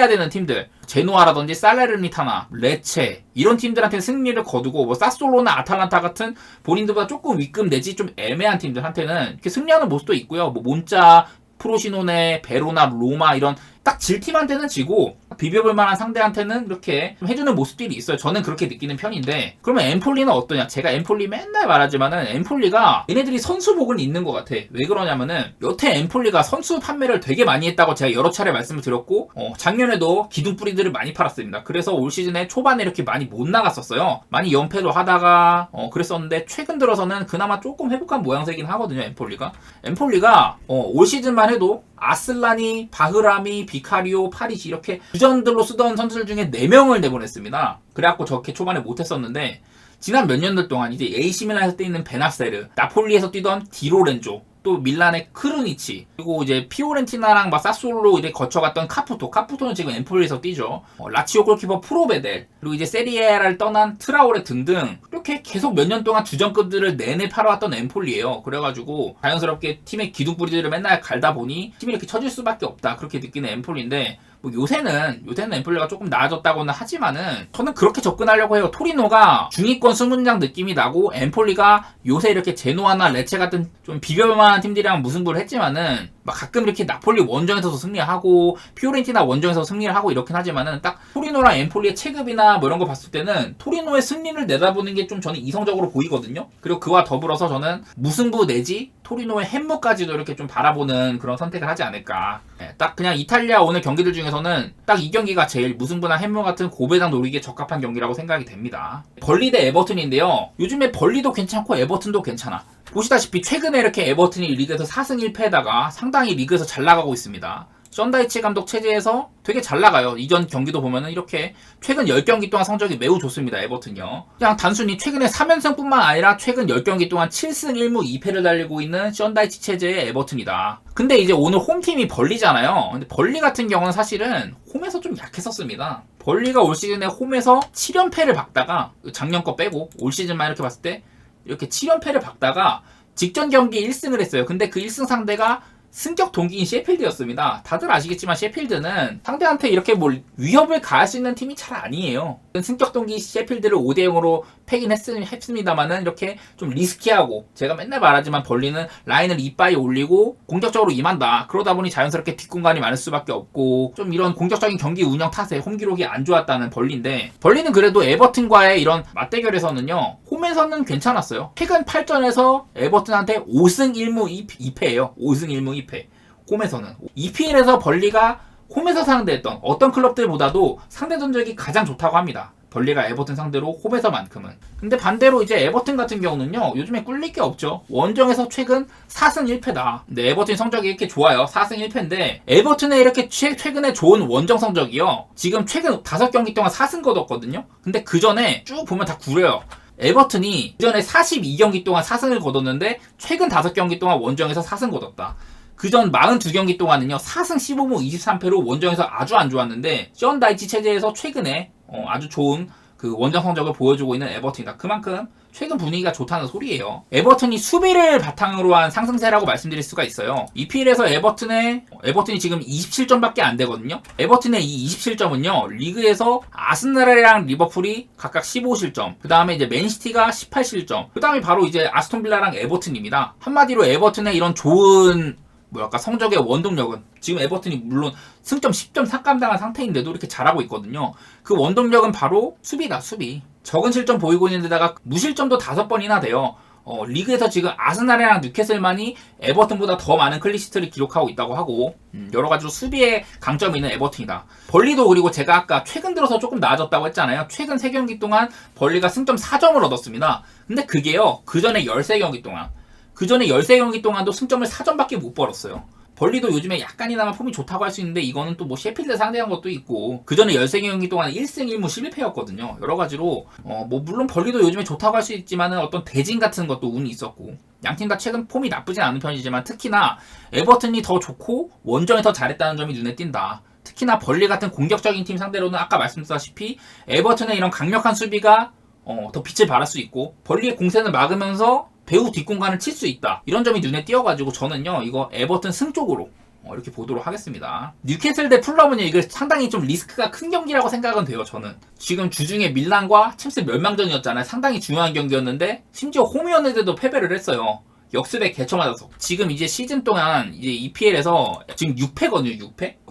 되는 팀들, 제노아라든지 살레르니타나 레체 이런 팀들한테 승리를 거두고, 뭐 사솔로나 아탈란타 같은 본인들보다 조금 윗급 내지 좀 애매한 팀들한테는 이렇게 승리하는 모습도 있고요. 뭐 몬짜, 프로시노네, 베로나, 로마 이런 딱 질 팀한테는 지고 비벼볼 만한 상대한테는 이렇게 좀 해주는 모습들이 있어요. 저는 그렇게 느끼는 편인데, 그러면 엠폴리는 어떠냐? 제가 엠폴리 맨날 말하지만은 엠폴리가 얘네들이 선수복은 있는 것 같아. 왜 그러냐면은 여태 엠폴리가 선수 판매를 되게 많이 했다고 제가 여러 차례 말씀을 드렸고, 작년에도 기둥뿌리들을 많이 팔았습니다. 그래서 올 시즌에 초반에 이렇게 많이 못 나갔었어요. 많이 연패도 하다가 그랬었는데, 최근 들어서는 그나마 조금 회복한 모양새긴 하거든요. 엠폴리가 올 시즌만 해도 아슬라니, 바흐라미, 비카리오, 파리시 이렇게 주전들로 쓰던 선수들 중에 4명을 내보냈습니다. 그래갖고 저렇게 초반에 못했었는데, 지난 몇 년들 동안 이제 AC 밀란에서 뛰는 베나세르, 나폴리에서 뛰던 디로렌조, 또 밀란의 크루니치, 그리고 이제 피오렌티나랑 막 사솔로 이제 거쳐갔던 카푸토는 지금 엠폴리에서 뛰죠. 라치오 골키퍼 프로베델, 그리고 이제 세리에를 떠난 트라오레 등등 이렇게 계속 몇 년 동안 주전급들을 내내 팔아왔던 엠폴리예요. 그래가지고 자연스럽게 팀의 기둥뿌리들을 맨날 갈다 보니 팀이 이렇게 처질 수밖에 없다, 그렇게 느끼는 엠폴리인데, 뭐 요새는 엠폴리가 조금 나아졌다고는 하지만은 저는 그렇게 접근하려고 해요. 토리노가 중위권 수문장 느낌이 나고, 엠폴리가 요새 이렇게 제노아나 레체 같은 좀 비벼만한 팀들이랑 무승부를 했지만은 막 가끔 이렇게 나폴리 원정에서도 승리하고 피오렌티나 원정에서 승리를 하고 이렇긴 하지만은, 딱 토리노랑 엠폴리의 체급이나 뭐 이런 거 봤을 때는 토리노의 승리를 내다보는 게 좀 저는 이성적으로 보이거든요. 그리고 그와 더불어서 저는 무승부 내지 토리노의 햄무까지도 이렇게 좀 바라보는 그런 선택을 하지 않을까. 딱 그냥 이탈리아 오늘 경기들 중에서는 딱 이 경기가 제일 무승부나 햄무 같은 고배당 노리기에 적합한 경기라고 생각이 됩니다. 벌리 대 에버튼인데요. 요즘에 벌리도 괜찮고 에버튼도 괜찮아. 보시다시피 최근에 이렇게 에버튼이 리그에서 4승 1패에다가 상당히 리그에서 잘 나가고 있습니다. 션다이치 감독 체제에서 되게 잘 나가요. 이전 경기도 보면은 이렇게 최근 10경기 동안 성적이 매우 좋습니다. 에버튼요. 그냥 단순히 최근에 3연승뿐만 아니라 최근 10경기 동안 7승 1무 2패를 달리고 있는 션다이치 체제의 에버튼이다. 근데 이제 오늘 홈팀이 벌리잖아요. 근데 벌리 같은 경우는 사실은 홈에서 좀 약했었습니다. 벌리가 올 시즌에 홈에서 7연패를 박다가 작년 거 빼고 올 시즌만 이렇게 봤을 때 이렇게 7연패를 박다가 직전 경기에 1승을 했어요. 근데 그 1승 상대가 승격 동기인 셰필드였습니다. 다들 아시겠지만 셰필드는 상대한테 이렇게 뭐 위협을 가할 수 있는 팀이 잘 아니에요. 승격 동기 셰필드를 5대0으로 패긴 했습니다만은 이렇게 좀 리스키하고, 제가 맨날 말하지만 벌리는 라인을 이빠이 올리고 공격적으로 임한다. 그러다 보니 자연스럽게 뒷공간이 많을 수밖에 없고 좀 이런 공격적인 경기 운영 탓에 홈 기록이 안 좋았다는 벌리인데, 벌리는 그래도 에버튼과의 이런 맞대결에서는요 홈에서는 괜찮았어요. 최근 8전에서 에버튼한테 5승 1무 2패예요. 5승 1무 2패. 홈에서는. EPL에서 벌리가 홈에서 상대했던 어떤 클럽들보다도 상대 전적이 가장 좋다고 합니다. 벌리가 에버튼 상대로 홈에서만큼은. 근데 반대로 이제 에버튼 같은 경우는요 요즘에 꿀릴 게 없죠. 원정에서 최근 4승 1패다. 근데 에버튼 성적이 이렇게 좋아요. 4승 1패인데 에버튼의 이렇게 최근에 좋은 원정 성적이요, 지금 최근 5경기 동안 4승 거뒀거든요. 근데 그 전에 쭉 보면 다 구려요. 에버튼이 그 전에 42경기 동안 4승을 거뒀는데 최근 5경기 동안 원정에서 4승 거뒀다. 그전 42경기 동안은요 4승 15무 23패로 원정에서 아주 안 좋았는데 션다이치 체제에서 최근에 아주 좋은 그 원정 성적을 보여주고 있는 에버튼이다. 그만큼 최근 분위기가 좋다는 소리예요. 에버튼이 수비를 바탕으로 한 상승세라고 말씀드릴 수가 있어요. EPL에서 에버튼이 지금 27점밖에 안 되거든요. 에버튼의 이 27점은요 리그에서 아스날이랑 리버풀이 각각 15실점, 그 다음에 이제 맨시티가 18실점, 그 다음에 바로 이제 아스톤빌라랑 에버튼입니다. 한마디로 에버튼의 이런 좋은 성적의 원동력은, 지금 에버튼이 물론 승점 10점 삭감당한 상태인데도 이렇게 잘하고 있거든요. 그 원동력은 바로 수비다, 수비. 적은 실점 보이고 있는 데다가 무실점도 5번이나 돼요. 리그에서 지금 아스날이랑 뉴캐슬만이 에버튼보다 더 많은 클린시트를 기록하고 있다고 하고, 여러 가지로 수비에 강점이 있는 에버튼이다. 벌리도, 그리고 제가 아까 최근 들어서 조금 나아졌다고 했잖아요. 최근 3경기 동안 벌리가 승점 4점을 얻었습니다. 근데 그게요 그 전에 13경기 동안, 그 전에 13경기 동안도 승점을 4점밖에 못 벌었어요. 벌리도 요즘에 약간이나마 폼이 좋다고 할 수 있는데 이거는 또 뭐 셰필드 상대한 것도 있고, 그 전에 13경기 동안 1승 1무 11패였거든요. 여러 가지로 물론 벌리도 요즘에 좋다고 할 수 있지만은 어떤 대진 같은 것도 운이 있었고, 양팀 다 최근 폼이 나쁘진 않은 편이지만 특히나 에버튼이 더 좋고 원정에 더 잘했다는 점이 눈에 띈다. 특히나 벌리 같은 공격적인 팀 상대로는 아까 말씀드렸다시피 에버튼의 이런 강력한 수비가 더 빛을 발할 수 있고, 벌리의 공세는 막으면서 배우 뒷공간을 칠 수 있다. 이런 점이 눈에 띄어가지고 저는요 이거 에버튼 승 쪽으로 이렇게 보도록 하겠습니다. 뉴캐슬 대 풀럼은요 이거 상당히 좀 리스크가 큰 경기라고 생각은 돼요. 저는 지금 주중에 밀란과 챔스 멸망전이었잖아요. 상당히 중요한 경기였는데 심지어 홈이었는데도 패배를 했어요. 역습에 개쳐맞아서. 지금 이제 시즌 동안 이제 EPL에서 지금 6패거든요.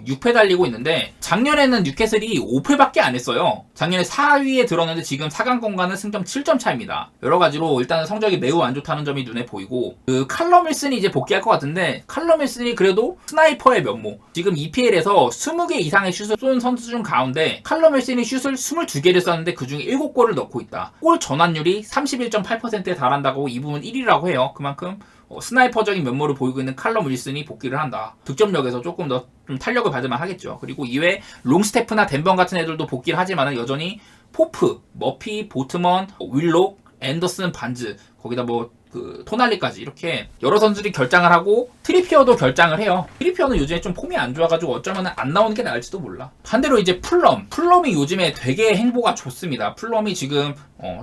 6패 달리고 있는데 작년에는 뉴캐슬이 5패밖에 안 했어요. 작년에 4위에 들었는데 지금 4강권과는 승점 7점 차입니다. 여러 가지로 일단은 성적이 매우 안 좋다는 점이 눈에 보이고, 그 칼럼 윌슨이 이제 복귀할 것 같은데 칼럼 윌슨이 그래도 스나이퍼의 면모. 지금 EPL에서 20개 이상의 슛을 쏜 선수 중 가운데 칼럼 윌슨이 슛을 22개를 쐈는데 그중에 7골을 넣고 있다. 골 전환율이 31.8%에 달한다고 이 부분 1위라고 해요. 그만큼 스나이퍼적인 면모를 보이고 있는 칼럼 윌슨이 복귀를 한다. 득점력에서 조금 더 좀 탄력을 받을만 하겠죠. 그리고 이외에 롱스테프나 덴번 같은 애들도 복귀를 하지만 여전히 포프, 머피, 보트먼, 윌록, 앤더슨, 반즈, 거기다 토날리까지 이렇게 여러 선수들이 결장을 하고 트리피어도 결장을 해요. 트리피어는 요즘에 좀 폼이 안 좋아가지고 어쩌면 안 나오는 게 나을지도 몰라. 반대로 이제 풀럼이 요즘에 되게 행보가 좋습니다. 풀럼이 지금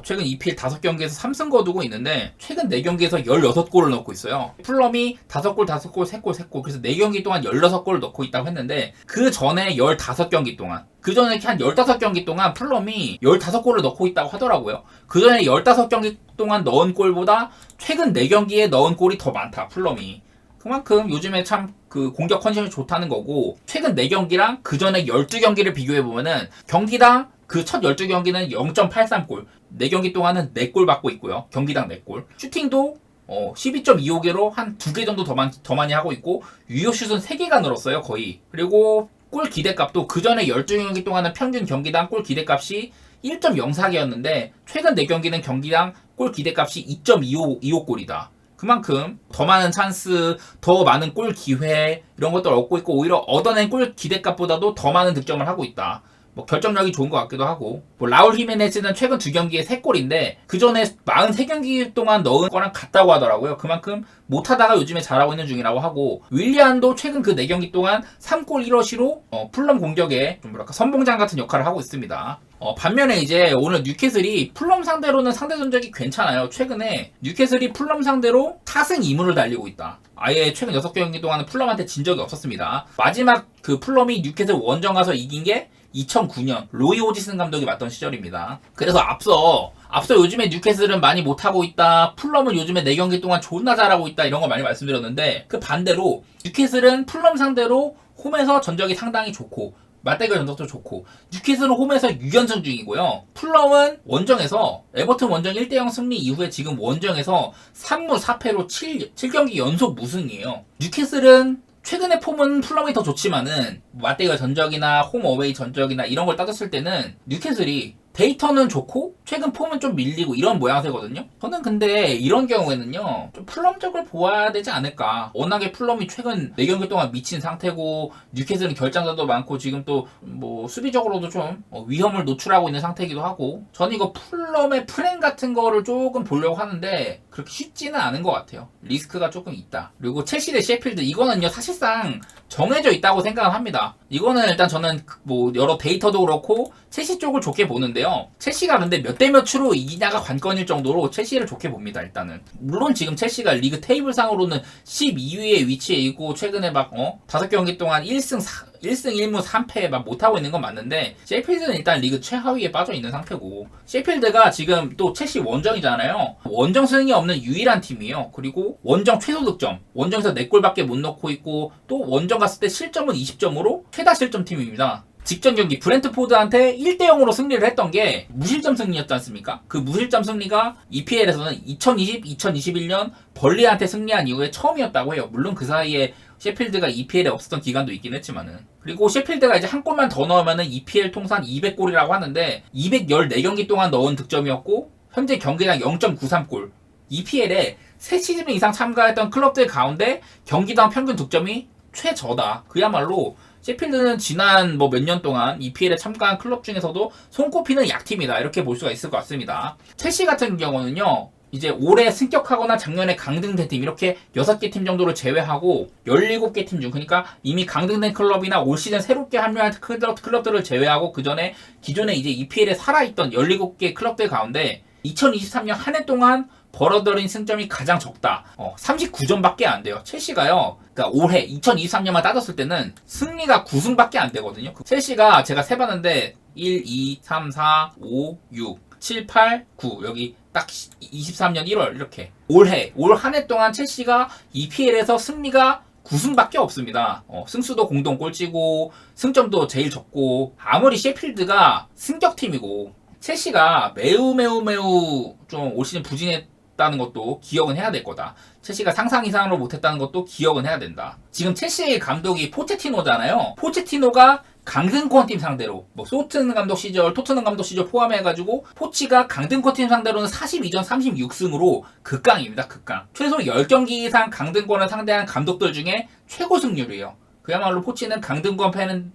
최근 EPL 5경기에서 3승 거두고 있는데 최근 4경기에서 16골을 넣고 있어요. 풀럼이 5골, 3골 그래서 4경기 동안 16골을 넣고 있다고 했는데 그 전에 15경기 동안, 그 전에 한 15경기 동안 풀럼이 15골을 넣고 있다고 하더라고요. 그 전에 15경기 동안 넣은 골보다 최근 4경기에 넣은 골이 더 많다, 풀럼이. 그만큼 요즘에 참 그 공격 컨디션이 좋다는 거고, 최근 4경기랑 그 전에 12경기를 비교해보면은 경기당 그 첫 12경기는 0.83골, 4경기 동안은 4골 받고 있고요. 경기당 4골. 슈팅도 12.25개로 한 2개 정도 더 많이 하고 있고, 유효슛은 3개가 늘었어요, 거의. 그리고 골 기대값도 그 전에 12경기 동안은 평균 경기당 골 기대값이 1.04개였는데 최근 4경기는 경기당 골 기대값이 2.25골이다. 그만큼 더 많은 찬스, 더 많은 골 기회 이런 것들을 얻고 있고 오히려 얻어낸 골 기대값보다도 더 많은 득점을 하고 있다. 뭐 결정력이 좋은 것 같기도 하고 뭐 라울 히메네즈는 최근 2경기에 3골인데 그 전에 43경기 동안 넣은 거랑 같다고 하더라고요. 그만큼 못하다가 요즘에 잘하고 있는 중이라고 하고 윌리안도 최근 그 4경기 동안 3골 1어시로 풀럼 공격에 좀 뭐랄까 선봉장 같은 역할을 하고 있습니다. 반면에 이제 오늘 뉴캐슬이 풀럼 상대로는 상대 전적이 괜찮아요. 최근에 뉴캐슬이 풀럼 상대로 4승 2무를 달리고 있다. 아예 최근 6경기 동안은 풀럼한테 진 적이 없었습니다. 마지막 그 풀럼이 뉴캐슬 원정 가서 이긴 게 2009년 로이 호지슨 감독이 맡던 시절입니다. 그래서 앞서 요즘에 뉴캐슬은 많이 못하고 있다. 풀럼은 요즘에 4경기 동안 존나 잘하고 있다. 이런 거 많이 말씀드렸는데 그 반대로 뉴캐슬은 풀럼 상대로 홈에서 전적이 상당히 좋고 맞대결 전적도 좋고 뉴캐슬은 홈에서 6연승 중이고요. 풀럼은 원정에서 에버튼 원정 1대0 승리 이후에 지금 원정에서 3무 4패로 7경기 연속 무승이에요. 뉴캐슬은 최근의 폼은 풀럼이 더 좋지만은 맞대결 전적이나 홈 어웨이 전적이나 이런 걸 따졌을 때는 뉴캐슬이 데이터는 좋고 최근 폼은 좀 밀리고 이런 모양새거든요. 저는 근데 이런 경우에는요 좀 풀럼 쪽을 보아야 되지 않을까. 워낙에 풀럼이 최근 4경기 동안 미친 상태고 뉴캐슬은 결장자도 많고 지금 또 뭐 수비적으로도 좀 위험을 노출하고 있는 상태이기도 하고 저는 이거 풀럼의 프렌 같은 거를 조금 보려고 하는데 그렇게 쉽지는 않은 것 같아요. 리스크가 조금 있다. 그리고 첼시 대 셰필드 이거는요 사실상 정해져 있다고 생각을 합니다. 이거는 일단 저는 뭐 여러 데이터도 그렇고 첼시 쪽을 좋게 보는데요. 첼시가 근데 몇 대 몇으로 이기냐가 관건일 정도로 첼시를 좋게 봅니다. 일단은 물론 지금 첼시가 리그 테이블상으로는 12위에 위치해 있고 최근에 막 5경기 동안 1승 1무 3패 막 못하고 있는 건 맞는데 셰필드는 일단 리그 최하위에 빠져 있는 상태고 셰필드가 지금 또 첼시 원정이잖아요. 원정 승이 없는 유일한 팀이에요. 그리고 원정 최소 득점 원정에서 4골밖에 못 넣고 있고 또 원정 갔을 때 실점은 20점으로 최다 실점 팀입니다. 직전 경기 브렌트포드한테 1대0으로 승리를 했던 게 무실점 승리였지 않습니까? 그 무실점 승리가 EPL에서는 2020, 2021년 벌리한테 승리한 이후에 처음이었다고 해요. 물론 그 사이에 셰필드가 EPL에 없었던 기간도 있긴 했지만은. 그리고 셰필드가 이제 한 골만 더 넣으면은 EPL 통산 200골이라고 하는데 214경기 동안 넣은 득점이었고 현재 경기당 0.93골. EPL에 3시즌 이상 참가했던 클럽들 가운데 경기당 평균 득점이 최저다. 그야말로 셰필드는 지난 몇 년 동안 EPL에 참가한 클럽 중에서도 손꼽히는 약팀이다. 이렇게 볼 수가 있을 것 같습니다. 첼시 같은 경우는요. 이제 올해 승격하거나 작년에 강등된 팀 이렇게 6개 팀 정도를 제외하고 17개 팀 중 그러니까 이미 강등된 클럽이나 올 시즌 새롭게 합류한 클럽들을 제외하고 그 전에 기존에 이제 EPL에 살아있던 17개 클럽들 가운데 2023년 한 해 동안 벌어들인 승점이 가장 적다. 39점밖에 안 돼요. 첼시가요. 그러니까 올해 2023년만 따졌을 때는 승리가 9승밖에 안 되거든요. 첼시가 제가 세봤는데 1, 2, 3, 4, 5, 6, 7, 8, 9 여기 딱 23년 1월 이렇게 올 한 해 동안 첼시가 EPL에서 승리가 9승밖에 없습니다. 승수도 공동 꼴찌고 승점도 제일 적고 아무리 셰필드가 승격팀이고 첼시가 매우 좀 올 시즌 부진했다는 것도 기억은 해야 될 거다. 첼시가 상상 이상으로 못했다는 것도 기억은 해야 된다. 지금 첼시 감독이 포체티노잖아요. 포체티노가 강등권 팀 상대로 소튼 감독 시절, 토트넘 감독 시절 포함해가지고 포치가 강등권 팀 상대로는 42전 36승으로 극강입니다. 극강. 최소 10경기 이상 강등권을 상대한 감독들 중에 최고 승률이에요. 그야말로 포치는 강등권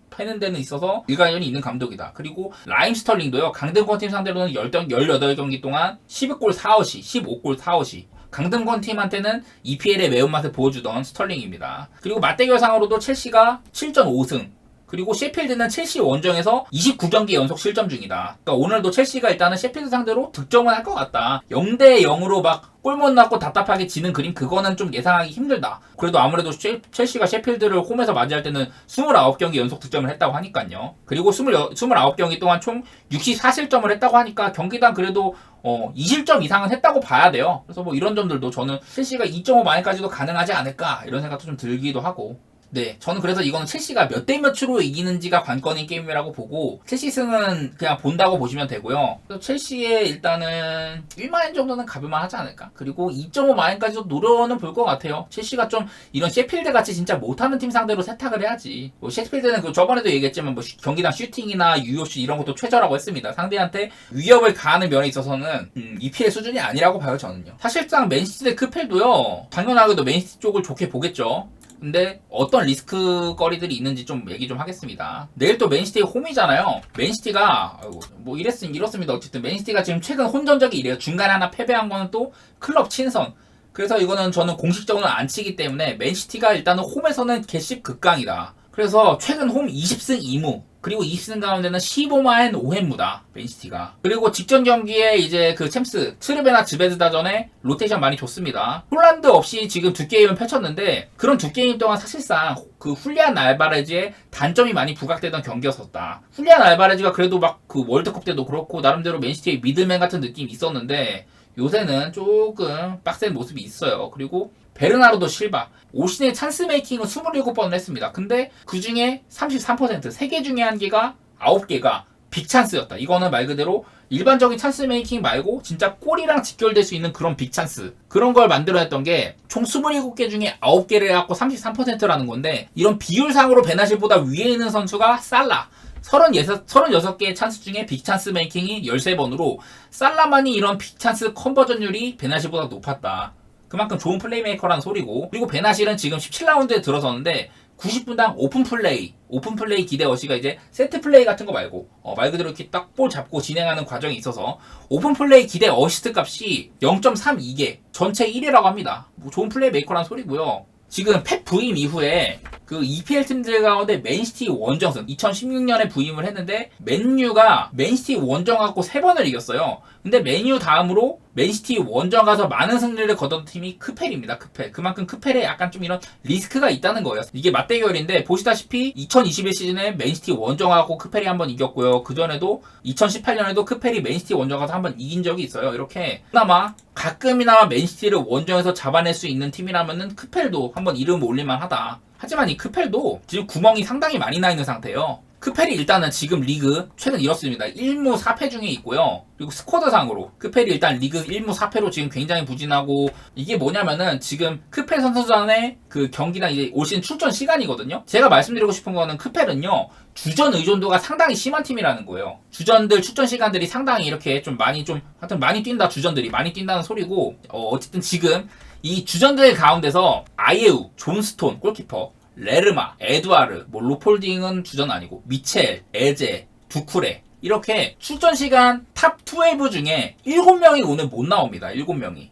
패는 데는 있어서 일가견이 있는 감독이다. 그리고 라임 스털링도요. 강등권 팀 상대로는 18경기 동안 11골 4어시, 15골 4어시. 강등권 팀한테는 EPL의 매운맛을 보여주던 스털링입니다. 그리고 맞대결상으로도 첼시가 7전 5승. 그리고 셰필드는 첼시 원정에서 29경기 연속 실점 중이다. 그러니까 오늘도 첼시가 일단은 셰필드 상대로 득점을 할 것 같다. 0대0으로 막 골 못 낳고 답답하게 지는 그림 그거는 좀 예상하기 힘들다. 그래도 아무래도 첼시가 셰필드를 홈에서 맞이할 때는 29경기 연속 득점을 했다고 하니까요. 그리고 29경기 동안 총 64실점을 했다고 하니까 경기당 그래도 2실점 이상은 했다고 봐야 돼요. 그래서 뭐 이런 점들도 저는 첼시가 2.5 마일까지도 가능하지 않을까 이런 생각도 좀 들기도 하고 네, 저는 그래서 이거는 첼시가 몇 대 몇으로 이기는지가 관건인 게임이라고 보고 첼시 승은 그냥 본다고 보시면 되고요. 그래서 첼시에 일단은 1만엔 정도는 가볼만 하지 않을까. 그리고 2.5만엔까지도 노려는 볼 것 같아요. 첼시가 좀 이런 셰필드 같이 진짜 못하는 팀 상대로 세탁을 해야지. 뭐 셰필드는 그 저번에도 얘기했지만 뭐 경기당 슈팅이나 유효슛 이런 것도 최저라고 했습니다. 상대한테 위협을 가하는 면에 있어서는 EPL 수준이 아니라고 봐요, 저는요. 사실상 맨시티 대 크펠도요, 당연하게도 맨시티 쪽을 좋게 보겠죠. 근데 어떤 리스크 거리들이 있는지 좀 얘기 좀 하겠습니다. 내일 또 맨시티 홈이잖아요. 맨시티가 뭐 이렇습니다. 어쨌든 맨시티가 지금 최근 혼전적이 이래요. 중간에 하나 패배한 거는 또 클럽 친선. 그래서 이거는 저는 공식적으로는 안 치기 때문에 맨시티가 일단은 홈에서는 개씹 극강이다. 그래서 최근 홈 20승 2무, 그리고 20승 가운데는 15마엔 5햄무다, 맨시티가. 그리고 직전 경기에 이제 그 챔스, 트르베나 즈베드다전에 로테이션 많이 줬습니다. 홀란드 없이 지금 두 게임을 펼쳤는데, 그런 두 게임 동안 사실상 그 훌리안 알바레즈의 단점이 많이 부각되던 경기였었다. 훌리안 알바레즈가 그래도 막 그 월드컵 때도 그렇고, 나름대로 맨시티의 미들맨 같은 느낌이 있었는데, 요새는 조금 빡센 모습이 있어요. 그리고 베르나르도 실바, 올 시즌에 찬스 메이킹을 27번을 했습니다. 근데 그 중에 33%, 3개 중에 1개가 9개가 빅찬스였다. 이거는 말 그대로 일반적인 찬스 메이킹 말고 진짜 골이랑 직결될 수 있는 그런 빅찬스. 그런 걸 만들어냈던 게 총 27개 중에 9개를 해갖고 33%라는 건데, 이런 비율상으로 베나실보다 위에 있는 선수가 살라. 36개의 찬스 중에 빅찬스 메이킹이 13번으로 살라만이 이런 빅찬스 컨버전율이 베나실보다 높았다. 그만큼 좋은 플레이메이커라는 소리고, 그리고 베나실은 지금 17라운드에 들어섰는데 90분당 오픈플레이 기대 어시가 이제 세트플레이 같은 거 말고 말 그대로 이렇게 딱 볼 잡고 진행하는 과정이 있어서 오픈플레이 기대 어시스트 값이 0.32개, 전체 1위라고 합니다. 뭐 좋은 플레이메이커라는 소리고요. 지금 펩 부임 이후에 그 EPL 팀들 가운데 맨시티 원정승 2016년에 부임을 했는데 맨유가 맨시티 원정 갖고 3번을 이겼어요. 근데 맨유 다음으로 맨시티 원정 가서 많은 승리를 거둔 팀이 크펠입니다. 크펠. 그만큼 크펠에 약간 좀 이런 리스크가 있다는 거예요. 이게 맞대결인데 보시다시피 2021 시즌에 맨시티 원정 가고 크펠이 한번 이겼고요. 그전에도 2018년에도 크펠이 맨시티 원정 가서 한번 이긴 적이 있어요. 이렇게 그나마 가끔이나마 맨시티를 원정에서 잡아낼 수 있는 팀이라면은 크펠도 한번 이름 올릴만 하다. 하지만 이 크펠도 지금 구멍이 상당히 많이 나 있는 상태예요. 크펠이 일단은 지금 리그 최근 이렇습니다. 1무 4패 중에 있고요. 그리고 스쿼드상으로 크펠이 일단 리그 1무 4패로 지금 굉장히 부진하고, 이게 뭐냐면은 지금 크펠 선수전의 그 경기랑 이제 올 시즌 출전 시간이거든요. 제가 말씀드리고 싶은 거는 크펠은요, 주전 의존도가 상당히 심한 팀이라는 거예요. 주전들 출전 시간들이 상당히 이렇게 좀 하여튼 많이 뛴다, 주전들이 많이 뛴다는 소리고, 어쨌든 지금 이 주전들 가운데서 아예우, 존스톤 골키퍼, 레르마, 에두아르, 뭐 로폴딩은 주전 아니고 미첼, 에제, 두쿠레, 이렇게 출전 시간 탑 12 중에 7명이 오늘 못 나옵니다. 7명이.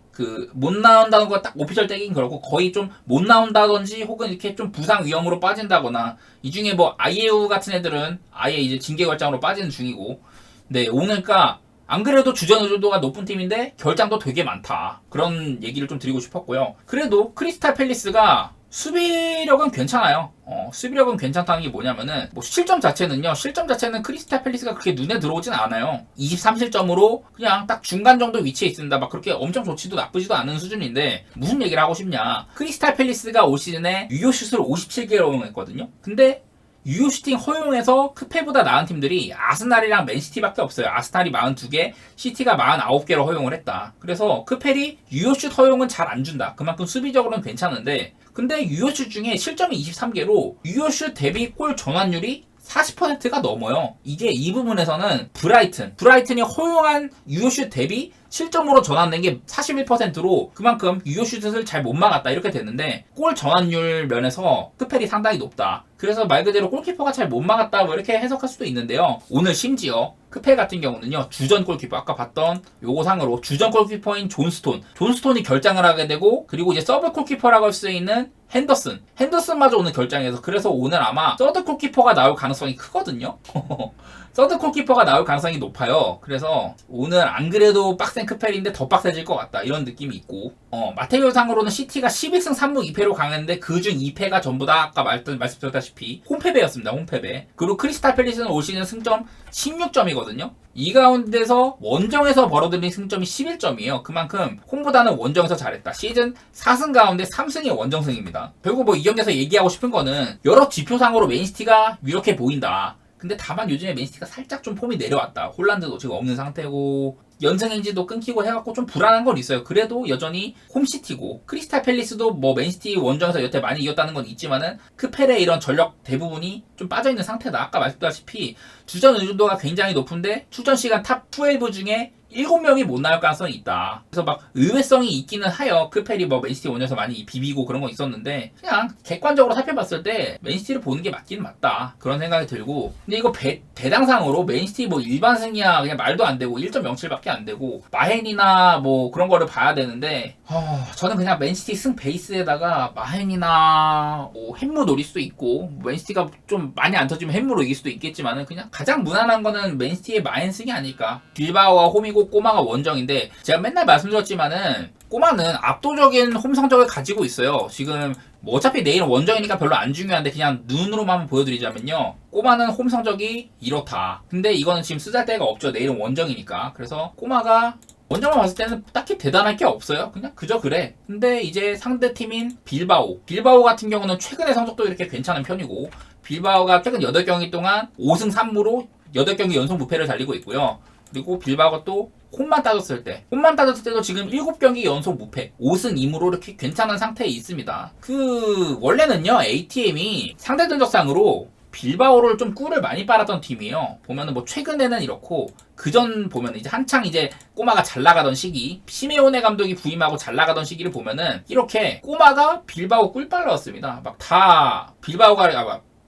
못 나온다는 거 딱 오피셜 떼긴 그렇고 거의 좀 못 나온다든지 혹은 이렇게 좀 부상 위험으로 빠진다거나, 이 중에 뭐 아이에우 같은 애들은 아예 이제 징계 결장으로 빠지는 중이고, 네, 오늘까 안 그래도 주전 의존도가 높은 팀인데 결장도 되게 많다. 그런 얘기를 좀 드리고 싶었고요. 그래도 크리스탈 팰리스가 수비력은 괜찮아요. 수비력은 괜찮다는 게 뭐냐면은, 뭐 실점 자체는 크리스탈 팰리스가 그렇게 눈에 들어오진 않아요. 23실점으로 그냥 딱 중간 정도 위치에 있습니다. 막 그렇게 엄청 좋지도 나쁘지도 않은 수준인데, 무슨 얘기를 하고 싶냐. 크리스탈 팰리스가 올 시즌에 유효슛을 57개를 허용했거든요. 근데 유효슈팅 허용해서 크펠보다 나은 팀들이 아스날이랑 맨시티밖에 없어요. 아스날이 42개, 시티가 49개로 허용을 했다. 그래서 크펠이 유효슛 허용은 잘 안 준다. 그만큼 수비적으로는 괜찮은데, 근데 유효슛 중에 실점이 23개로 유효슛 대비 골 전환율이 40%가 넘어요. 이게 이 부분에서는 브라이튼이 허용한 유효슛 대비 실점으로 전환된 게 41%로 그만큼 유효슛을 잘 못 막았다, 이렇게 됐는데, 골 전환율 면에서 크펠이 상당히 높다. 그래서 말 그대로 골키퍼가 잘 못 막았다, 뭐 이렇게 해석할 수도 있는데요. 오늘 심지어 크펠 같은 경우는요, 주전 골키퍼, 아까 봤던 요거 상으로 주전 골키퍼인 존스톤이 결장을 하게 되고, 그리고 이제 서브 골키퍼라고 할 수 있는 핸더슨마저 오늘 결장해서, 그래서 오늘 아마 서드 골키퍼가 나올 가능성이 크거든요. 서드 골키퍼가 나올 가능성이 높아요. 그래서 오늘 안 그래도 빡센 크펠인데 더 빡세질 것 같다 이런 느낌이 있고, 마테리오상으로는 시티가 11승 3무 2패로 강했는데 그중 2패가 전부 다 아까 말씀드렸다시피 홈패배였습니다. 홈패배. 그리고 크리스탈 팰리스는 올 시즌 승점 16점이거든요. 이 가운데서 원정에서 벌어들인 승점이 11점이에요. 그만큼 홈보다는 원정에서 잘했다. 시즌 4승 가운데 3승이 원정승입니다. 결국 뭐 이 경기에서 얘기하고 싶은 거는 여러 지표상으로 맨시티가 유력해 보인다. 근데 다만 요즘에 맨시티가 살짝 좀 폼이 내려왔다. 홀란드도 지금 없는 상태고 연승행진도 끊기고 해갖고 좀 불안한 건 있어요. 그래도 여전히 홈시티고, 크리스탈 팰리스도 뭐 맨시티 원정에서 여태 많이 이겼다는 건 있지만은 크펠의 이런 전력 대부분이 좀 빠져있는 상태다. 아까 말씀드렸다시피 주전 의존도가 굉장히 높은데 출전 시간 탑 12 중에 7명이 못 나올 가능성이 있다. 그래서 막 의외성이 있기는 해요. 크펠이 뭐 맨시티 원정에서 많이 비비고 그런 거 있었는데, 그냥 객관적으로 살펴봤을 때 맨시티를 보는 게 맞긴 맞다. 그런 생각이 들고, 근데 이거 배당상으로 맨시티 뭐 일반 승이야 그냥 말도 안 되고 1.07밖에 안 되고 마헨이나 뭐 그런 거를 봐야 되는데, 저는 그냥 맨시티 승 베이스에다가 마헨이나 뭐 햄무 노릴 수도 있고, 맨시티가 좀 많이 안 터지면 햄무로 이길 수도 있겠지만은 그냥 가장 무난한 거는 맨시티의 마헨 승이 아닐까. 빌바오가 홈이고 꼬마가 원정인데, 제가 맨날 말씀드렸지만은 꼬마는 압도적인 홈 성적을 가지고 있어요. 지금 뭐 어차피 내일은 원정이니까 별로 안 중요한데 그냥 눈으로만 한번 보여드리자면요, 꼬마는 홈 성적이 이렇다. 근데 이거는 지금 쓰잘데가 없죠. 내일은 원정이니까. 그래서 꼬마가 원정을 봤을 때는 딱히 대단할 게 없어요. 그냥 그저 그래. 근데 이제 상대 팀인 빌바오 같은 경우는 최근의 성적도 이렇게 괜찮은 편이고, 빌바오가 최근 8경기 동안 5승 3무로 8경기 연속 무패를 달리고 있고요. 그리고 빌바오가 또 홈만 따졌을 때도 지금 7경기 연속 무패 5승 2무로 이렇게 괜찮은 상태에 있습니다. 원래는요, ATM이 상대 전적상으로 빌바오를 좀 꿀을 많이 빨았던 팀이에요. 보면은 뭐 최근에는 이렇고, 그전 보면 이제 한창 이제 꼬마가 잘 나가던 시기, 시메오네 감독이 부임하고 잘 나가던 시기를 보면은 이렇게 꼬마가 빌바오 꿀 빨라왔습니다. 막 다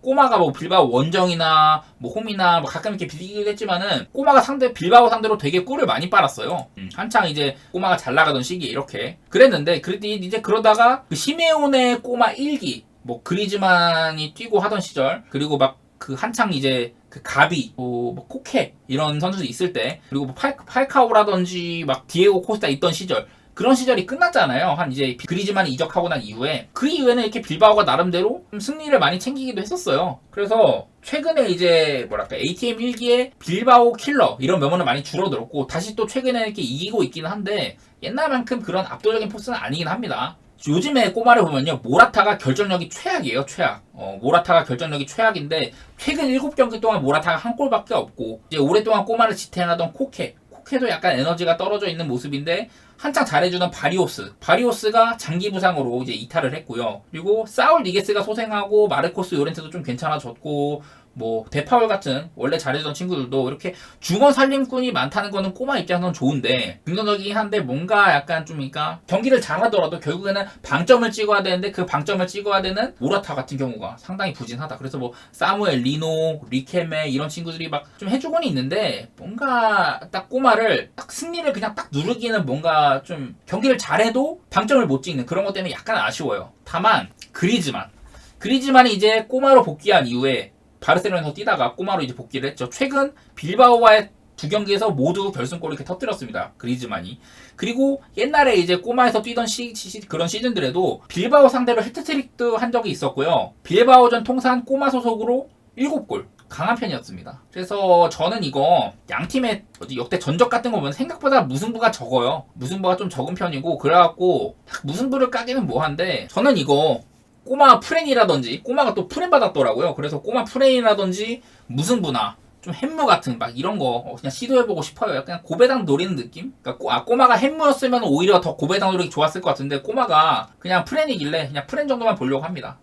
꼬마가 뭐 빌바오 원정이나 뭐 홈이나 뭐 가끔 이렇게 비기기도 했지만은 꼬마가 빌바오 상대로 되게 꿀을 많이 빨았어요. 한창 이제 꼬마가 잘 나가던 시기에 이렇게 그랬는데, 이제 그러다가 그 시메오네 꼬마 1기 뭐 그리즈만이 뛰고 하던 시절, 그리고 막 그 한창 이제 그 가비, 뭐 코케 이런 선수들 있을 때, 그리고 뭐 팔카오라든지 막 디에고 코스타 있던 시절, 그런 시절이 끝났잖아요. 한 이제 그리즈만이 이적하고 난 이후에. 그 이후에는 이렇게 빌바오가 나름대로 승리를 많이 챙기기도 했었어요. 그래서 최근에 이제 ATM 1기에 빌바오 킬러 이런 명언은 많이 줄어들었고, 다시 또 최근에 이렇게 이기고 있기는 한데 옛날만큼 그런 압도적인 포스는 아니긴 합니다. 요즘에 꼬마를 보면요, 모라타가 결정력이 최악이에요. 최악. 모라타가 결정력이 최악인데 최근 7경기 동안 모라타가 한 골밖에 없고, 이제 오랫동안 꼬마를 지탱하던 코케도 약간 에너지가 떨어져 있는 모습인데, 한창 잘해주던 바리오스가 장기 부상으로 이제 이탈을 했고요. 그리고 사울 니게스가 소생하고 마르코스 요렌테도 좀 괜찮아졌고, 뭐 데파울 같은 원래 잘해주던 친구들도 이렇게 중원 살림꾼이 많다는 거는 꼬마 입장에서는 좋은데, 긍정적이긴 한데 뭔가 약간 좀, 그러니까 경기를 잘하더라도 결국에는 방점을 찍어야 되는데 그 방점을 찍어야 되는 모라타 같은 경우가 상당히 부진하다. 그래서 뭐 사무엘, 리노, 리케메 이런 친구들이 막 좀 해주고는 있는데, 뭔가 딱 꼬마를 딱 승리를 그냥 딱 누르기는 뭔가 좀 경기를 잘해도 방점을 못 찍는 그런 것 때문에 약간 아쉬워요. 다만 그리즈만이 이제 꼬마로 복귀한 이후에 바르셀로나에서 뛰다가 꼬마로 이제 복귀를 했죠. 최근 빌바오와의 2경기에서 모두 결승골을 이렇게 터뜨렸습니다. 그리즈만이. 그리고 옛날에 이제 꼬마에서 뛰던 그런 시즌들에도 빌바오 상대로 해트트릭도 한 적이 있었고요. 빌바오전 통산 꼬마 소속으로 7골. 강한 편이었습니다. 그래서 저는 이거 양팀의 역대 전적 같은 거 보면 생각보다 무승부가 적어요. 무승부가 좀 적은 편이고, 그래갖고 무승부를 까기는 뭐한데, 저는 이거 꼬마 프렌이라든지, 꼬마가 또 프렌 받았더라고요. 그래서 꼬마 프렌이라든지 무승부나 좀 햄무 같은 막 이런 거 그냥 시도해보고 싶어요. 약간 고배당 노리는 느낌? 그러니까 꼬마가 햄무였으면 오히려 더 고배당 노리기 좋았을 것 같은데, 꼬마가 그냥 프렌이길래 그냥 프렌 정도만 보려고 합니다.